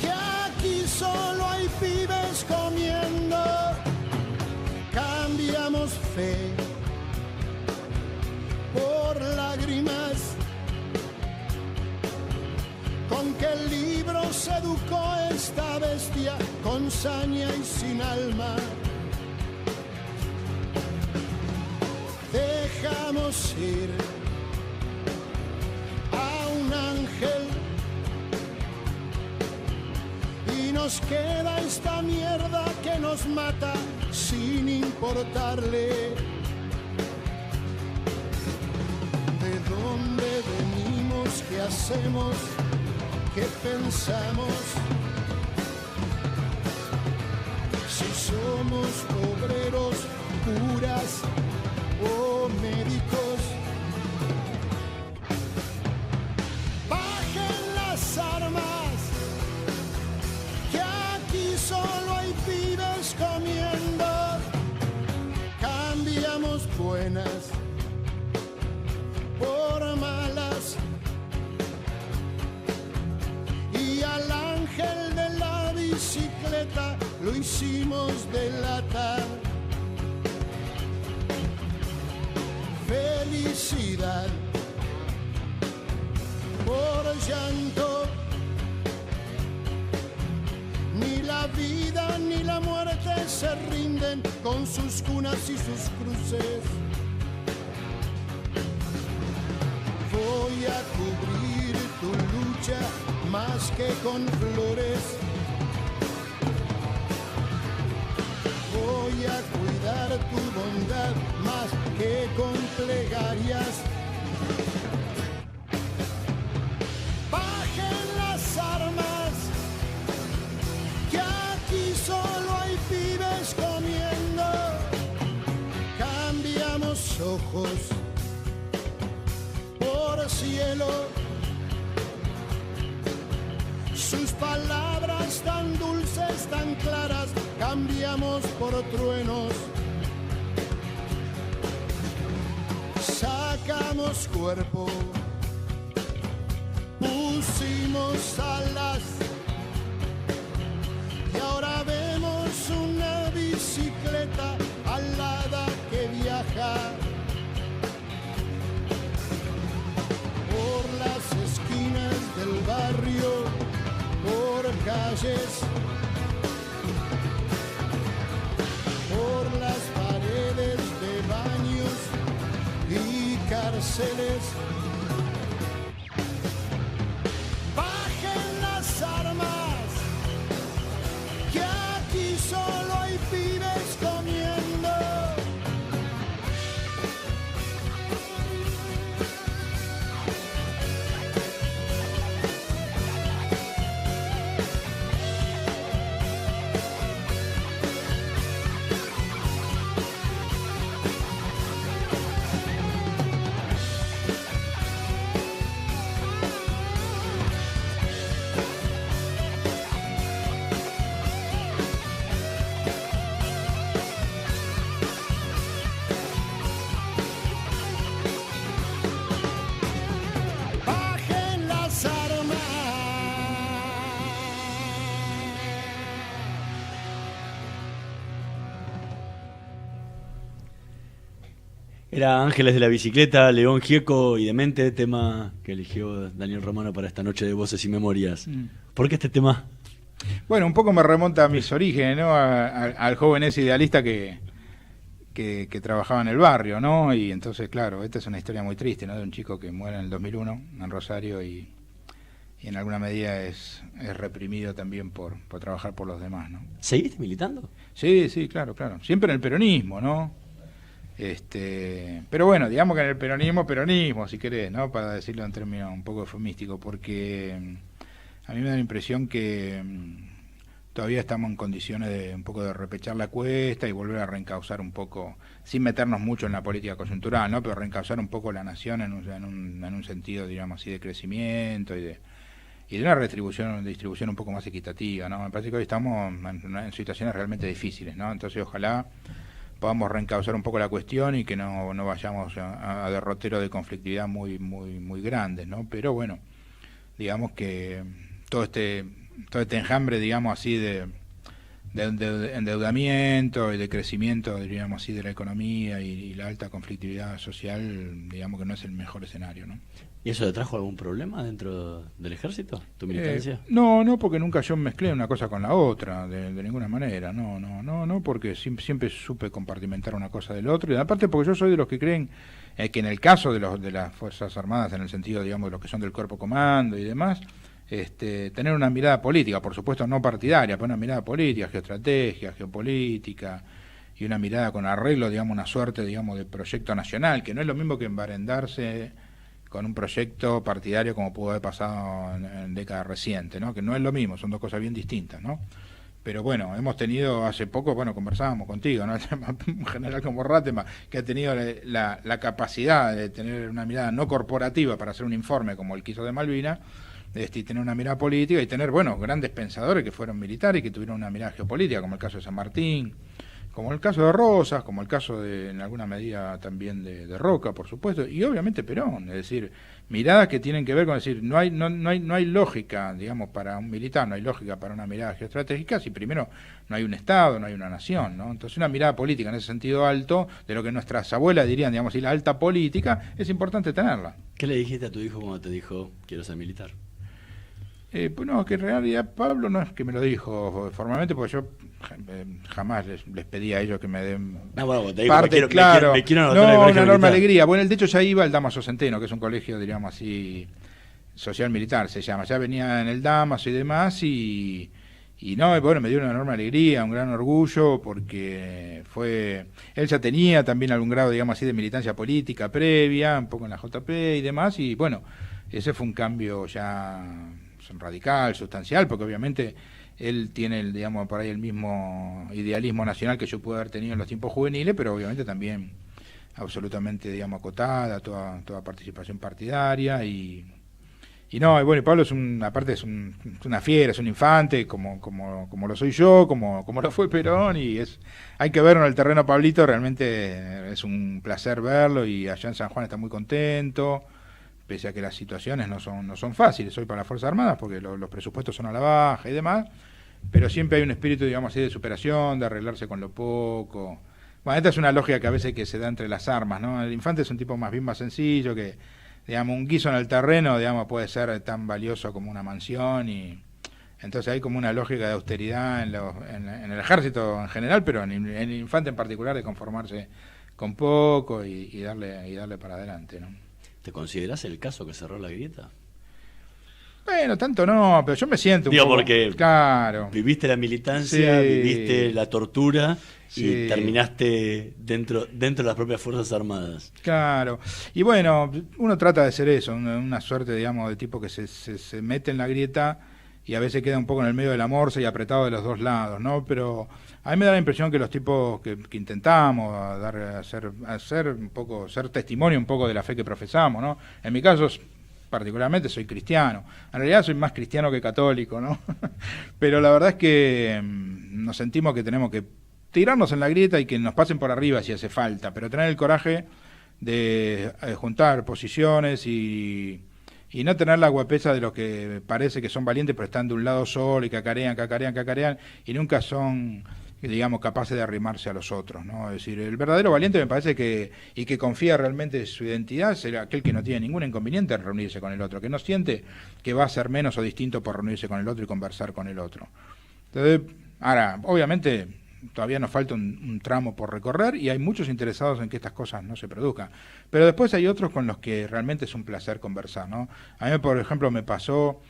que aquí solo hay pibes comiendo. Cambiamos fe por lágrimas, con que el libro se educó esta bestia con saña y sin alma. Dejamos ir a un ángel y nos queda esta mierda que nos mata sin importarle de dónde venimos, qué hacemos, qué pensamos. Si somos obreros, curas o médicos. Bajen las armas, que aquí solo hay pibes comiendo. Cambiamos buenas por malas. Y al ángel de la bicicleta lo hicimos delatar. Felicidad por llanto. Ni la vida ni la muerte se rinden con sus cunas y sus cruces. Voy a cubrir tu lucha más que con flores. Voy a cuidar tu bondad más que con plegarias. Bajen las armas, que aquí solo hay pibes comiendo. Cambiamos ojos por cielo. Sus palabras tan dulces, tan claras, cambiamos por truenos. Sacamos cuerpo, pusimos alas. Y ahora vemos una bicicleta alada que viaja por las esquinas del barrio, por calles, por las paredes de baños y cárceles. Bajen las armas, que aquí solo hay pibes comiendo. Bajen las armas. Era Ángeles de la Bicicleta, León Gieco y Demente, tema que eligió Daniel Romano para esta noche de Voces y Memorias. ¿Por qué este tema? Bueno, un poco me remonta a mis orígenes, ¿no? Al joven ese idealista que trabajaba en el barrio, ¿no? Y entonces, claro, esta es una historia muy triste, ¿no? De un chico que muere en el 2001 en Rosario y en alguna medida es reprimido también por trabajar por los demás, ¿no? ¿Seguiste militando? Sí, claro. Siempre en el peronismo, ¿no? Pero bueno, digamos que en el peronismo, si querés, ¿no? Para decirlo en términos un poco eufemísticos, porque a mí me da la impresión que todavía estamos en condiciones de un poco de repechar la cuesta y volver a reencauzar un poco, sin meternos mucho en la política coyuntural, ¿no? Pero reencauzar un poco la nación en un sentido, digamos así, de crecimiento y de una distribución un poco más equitativa, ¿no? Me parece que hoy estamos en situaciones realmente difíciles, ¿no? Entonces ojalá podamos reencauzar un poco la cuestión y que no vayamos a derroteros de conflictividad muy grandes, ¿no? Pero bueno, digamos que todo este enjambre, digamos así, de endeudamiento y de crecimiento, diríamos así, de la economía y la alta conflictividad social, digamos que no es el mejor escenario, ¿no? ¿Y eso te trajo algún problema dentro del ejército, tu militancia? No, porque nunca yo mezclé una cosa con la otra, de ninguna manera, no, porque siempre supe compartimentar una cosa del otro, y aparte porque yo soy de los que creen que en el caso de las Fuerzas Armadas, en el sentido, digamos, de los que son del Cuerpo Comando y demás, tener una mirada política, por supuesto no partidaria, pero una mirada política, geoestrategia, geopolítica, y una mirada con arreglo, digamos, una suerte, digamos, de proyecto nacional, que no es lo mismo que embarendarse con un proyecto partidario como pudo haber pasado en décadas recientes, ¿no? Que no es lo mismo, son dos cosas bien distintas, ¿no? Pero bueno, hemos tenido hace poco, bueno, conversábamos contigo, ¿no? Un general como Ratema, que ha tenido la capacidad de tener una mirada no corporativa para hacer un informe como el que hizo de Malvinas, y tener una mirada política y tener, bueno, grandes pensadores que fueron militares y que tuvieron una mirada geopolítica, como el caso de San Martín, como el caso de Rosas, como el caso de, en alguna medida también de Roca, por supuesto, y obviamente Perón, es decir, miradas que tienen que ver con decir, no hay lógica, digamos, para un militar, no hay lógica para una mirada geoestratégica si primero no hay un Estado, no hay una nación, ¿no? Entonces una mirada política en ese sentido alto, de lo que nuestras abuelas dirían, digamos, y la alta política, es importante tenerla. ¿Qué le dijiste a tu hijo cuando te dijo, quiero ser militar? Pues no, que en realidad Pablo no es que me lo dijo formalmente, porque yo jamás les pedí a ellos que me den parte, claro, me quiero anotar no, una enorme alegría. Bueno, de hecho ya iba el Damaso Centeno, que es un colegio, diríamos así, social militar se llama, ya venía en el Damaso y demás, y no, bueno, me dio una enorme alegría, un gran orgullo, porque él ya tenía también algún grado, digamos así, de militancia política previa, un poco en la JP y demás, y bueno, ese fue un cambio ya radical, sustancial, porque obviamente él tiene, digamos, por ahí el mismo idealismo nacional que yo pude haber tenido en los tiempos juveniles, pero obviamente también absolutamente, digamos, acotada, toda participación partidaria, y no, y bueno, y Pablo aparte es una fiera, es un infante, como lo soy yo, como lo fue Perón, y hay que verlo en el terreno, Pablito, realmente es un placer verlo, y allá en San Juan está muy contento, pese a que las situaciones no son fáciles hoy para las Fuerzas Armadas, porque los presupuestos son a la baja y demás, pero siempre hay un espíritu, digamos así, de superación, de arreglarse con lo poco. Bueno, esta es una lógica que a veces que se da entre las armas, ¿no? El infante es un tipo más sencillo, que, digamos, un guiso en el terreno, digamos, puede ser tan valioso como una mansión, y entonces hay como una lógica de austeridad en el ejército en general, pero en el infante en particular, de conformarse con poco y darle para adelante, ¿no? ¿Te considerás el caso que cerró la grieta? Bueno, tanto no, pero yo me siento un poco... porque claro, viviste la militancia, sí, viviste la tortura, sí, y terminaste dentro de las propias Fuerzas Armadas. Claro, y bueno, uno trata de ser eso, una suerte, digamos, de tipo que se mete en la grieta y a veces queda un poco en el medio de la morsa y apretado de los dos lados, ¿no? Pero a mí me da la impresión que los tipos que intentamos hacer un poco, ser testimonio un poco de la fe que profesamos, ¿no? En mi caso, particularmente, soy cristiano. En realidad soy más cristiano que católico, ¿no? Pero la verdad es que nos sentimos que tenemos que tirarnos en la grieta y que nos pasen por arriba si hace falta, pero tener el coraje de juntar posiciones y no tener la guapesa de los que parece que son valientes pero están de un lado solo y cacarean y nunca son, digamos, capaces de arrimarse a los otros, ¿no? Es decir, el verdadero valiente me parece que confía realmente en su identidad, será aquel que no tiene ningún inconveniente en reunirse con el otro, que no siente que va a ser menos o distinto por reunirse con el otro y conversar con el otro. Entonces, ahora, obviamente, todavía nos falta un tramo por recorrer y hay muchos interesados en que estas cosas no se produzcan. Pero después hay otros con los que realmente es un placer conversar, ¿no? A mí, por ejemplo, me pasó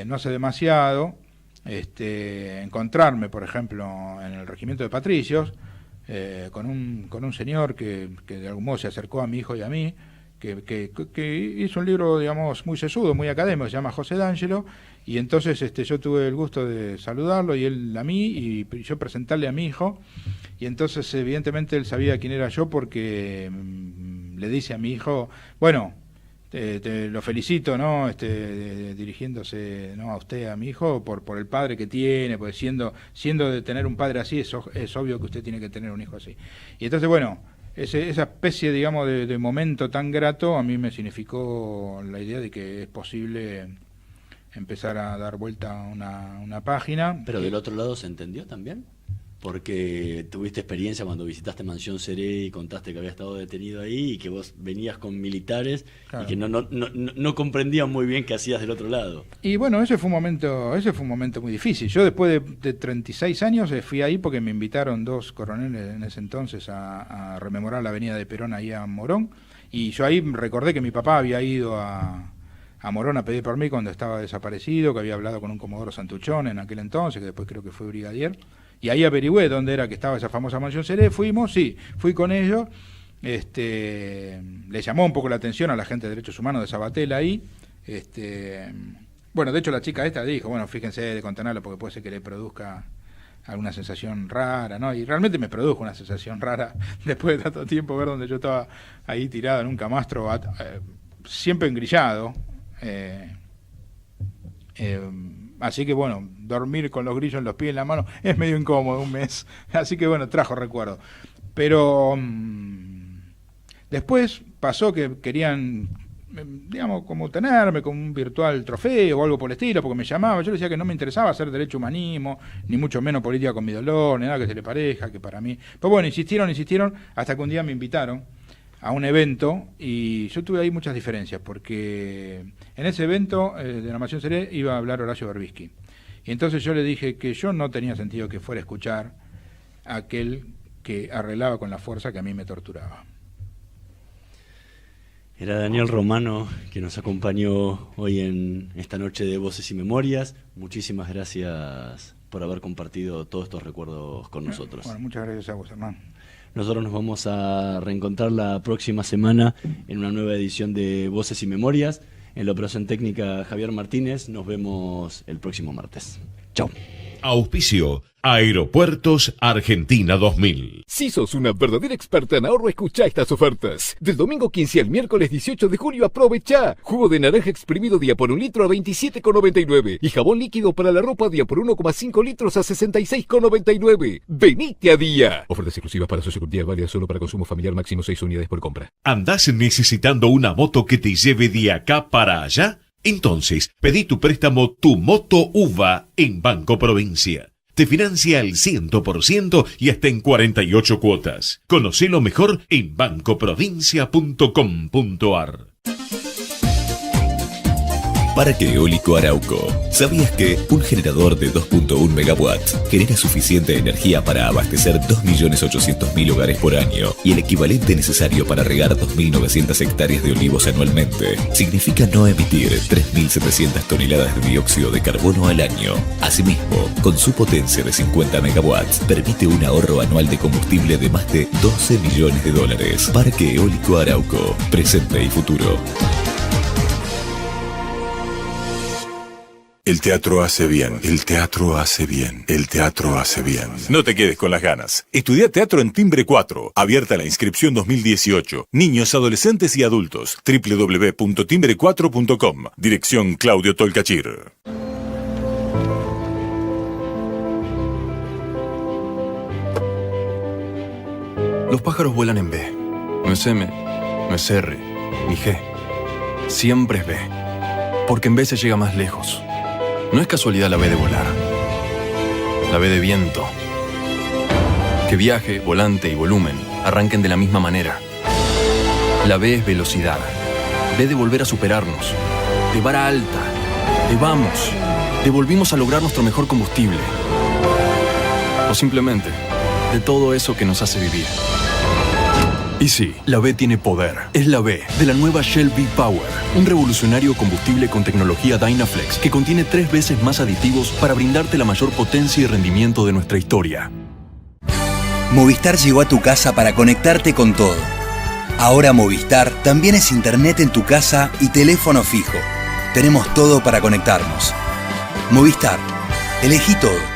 no hace demasiado encontrarme, por ejemplo, en el regimiento de Patricios con un señor que de algún modo se acercó a mi hijo y a mí, que hizo un libro, digamos, muy sesudo, muy académico, se llama José D'Angelo, y entonces yo tuve el gusto de saludarlo y él a mí, y yo presentarle a mi hijo, y entonces evidentemente él sabía quién era yo porque le dice a mi hijo, bueno, te lo felicito, ¿no? Dirigiéndose, ¿no?, a usted, a mi hijo, por el padre que tiene, pues siendo de tener un padre así, es obvio que usted tiene que tener un hijo así. Y entonces, bueno, esa especie, digamos, de momento tan grato a mí me significó la idea de que es posible empezar a dar vuelta a una página. Pero del otro lado se entendió también, porque tuviste experiencia cuando visitaste Mansión Seré y contaste que había estado detenido ahí y que vos venías con militares, claro, y que no comprendían muy bien qué hacías del otro lado. Y bueno, ese fue un momento muy difícil. Yo después de 36 años fui ahí porque me invitaron dos coroneles en ese entonces a rememorar la avenida de Perón ahí a Morón, y yo ahí recordé que mi papá había ido a Morón a pedir por mí cuando estaba desaparecido, que había hablado con un comodoro Santuchón en aquel entonces, que después creo que fue brigadier, y ahí averigüé dónde era que estaba esa famosa Mansión Seré. Fui con ellos, le llamó un poco la atención a la gente de Derechos Humanos de Sabatel ahí. Bueno, de hecho la chica esta dijo, bueno, fíjense de contenerlo porque puede ser que le produzca alguna sensación rara, ¿no? Y realmente me produjo una sensación rara después de tanto tiempo ver donde yo estaba ahí tirado en un camastro, siempre engrillado. Así que bueno, dormir con los grillos en los pies y en la mano es medio incómodo un mes. Así que bueno, trajo recuerdo. Pero después pasó que querían, digamos, como tenerme como un virtual trofeo o algo por el estilo, porque me llamaba. Yo le decía que no me interesaba hacer derecho humanismo, ni mucho menos política con mi dolor, ni nada que se le parezca, que para mí. Pero bueno, insistieron, hasta que un día me invitaron a un evento y yo tuve ahí muchas diferencias, porque en ese evento de la Nación Seré iba a hablar Horacio Berbisky. Y entonces yo le dije que yo no tenía sentido que fuera a escuchar a aquel que arreglaba con la fuerza que a mí me torturaba. Era Daniel Romano que nos acompañó hoy en esta noche de Voces y Memorias. Muchísimas gracias por haber compartido todos estos recuerdos con nosotros. Bueno, muchas gracias a vos, hermano. Nosotros nos vamos a reencontrar la próxima semana en una nueva edición de Voces y Memorias. En la operación técnica Javier Martínez. Nos vemos el próximo martes. Chao. Auspicio Aeropuertos Argentina 2000. Si sos una verdadera experta en ahorro, escuchá estas ofertas. Del domingo 15 al miércoles 18 de julio, aprovechá. Jugo de naranja exprimido día por 1 litro a 27,99. Y jabón líquido para la ropa día por 1,5 litros a 66,99. ¡Venite a día! Ofertas exclusivas para socios con día, válida solo para consumo familiar, máximo 6 unidades por compra. ¿Andás necesitando una moto que te lleve de acá para allá? Entonces, pedí tu préstamo Tu Moto UVA en Banco Provincia. Te financia al 100% y hasta en 48 cuotas. Conocelo mejor en bancoprovincia.com.ar. Parque Eólico Arauco. ¿Sabías que un generador de 2.1 megawatts genera suficiente energía para abastecer 2.800.000 hogares por año y el equivalente necesario para regar 2.900 hectáreas de olivos anualmente? Significa no emitir 3.700 toneladas de dióxido de carbono al año. Asimismo, con su potencia de 50 megawatts, permite un ahorro anual de combustible de más de $12 millones. Parque Eólico Arauco. Presente y futuro. El teatro hace bien, el teatro hace bien, el teatro hace bien. No te quedes con las ganas. Estudia teatro en Timbre 4. Abierta la inscripción 2018. Niños, adolescentes y adultos. www.timbre4.com. Dirección Claudio Tolcachir. Los pájaros vuelan en B. No es M, no es R, ni G. Siempre es B. Porque en B se llega más lejos. No es casualidad la B de volar. La B de viento. Que viaje, volante y volumen arranquen de la misma manera. La B es velocidad. B de volver a superarnos. De vara alta. De vamos. De volvimos a lograr nuestro mejor combustible. O simplemente, de todo eso que nos hace vivir. Y sí, la B tiene poder. Es la B de la nueva Shell V-Power, un revolucionario combustible con tecnología Dynaflex que contiene 3 veces más aditivos para brindarte la mayor potencia y rendimiento de nuestra historia. Movistar llegó a tu casa para conectarte con todo. Ahora Movistar también es internet en tu casa y teléfono fijo. Tenemos todo para conectarnos. Movistar. Elegí todo.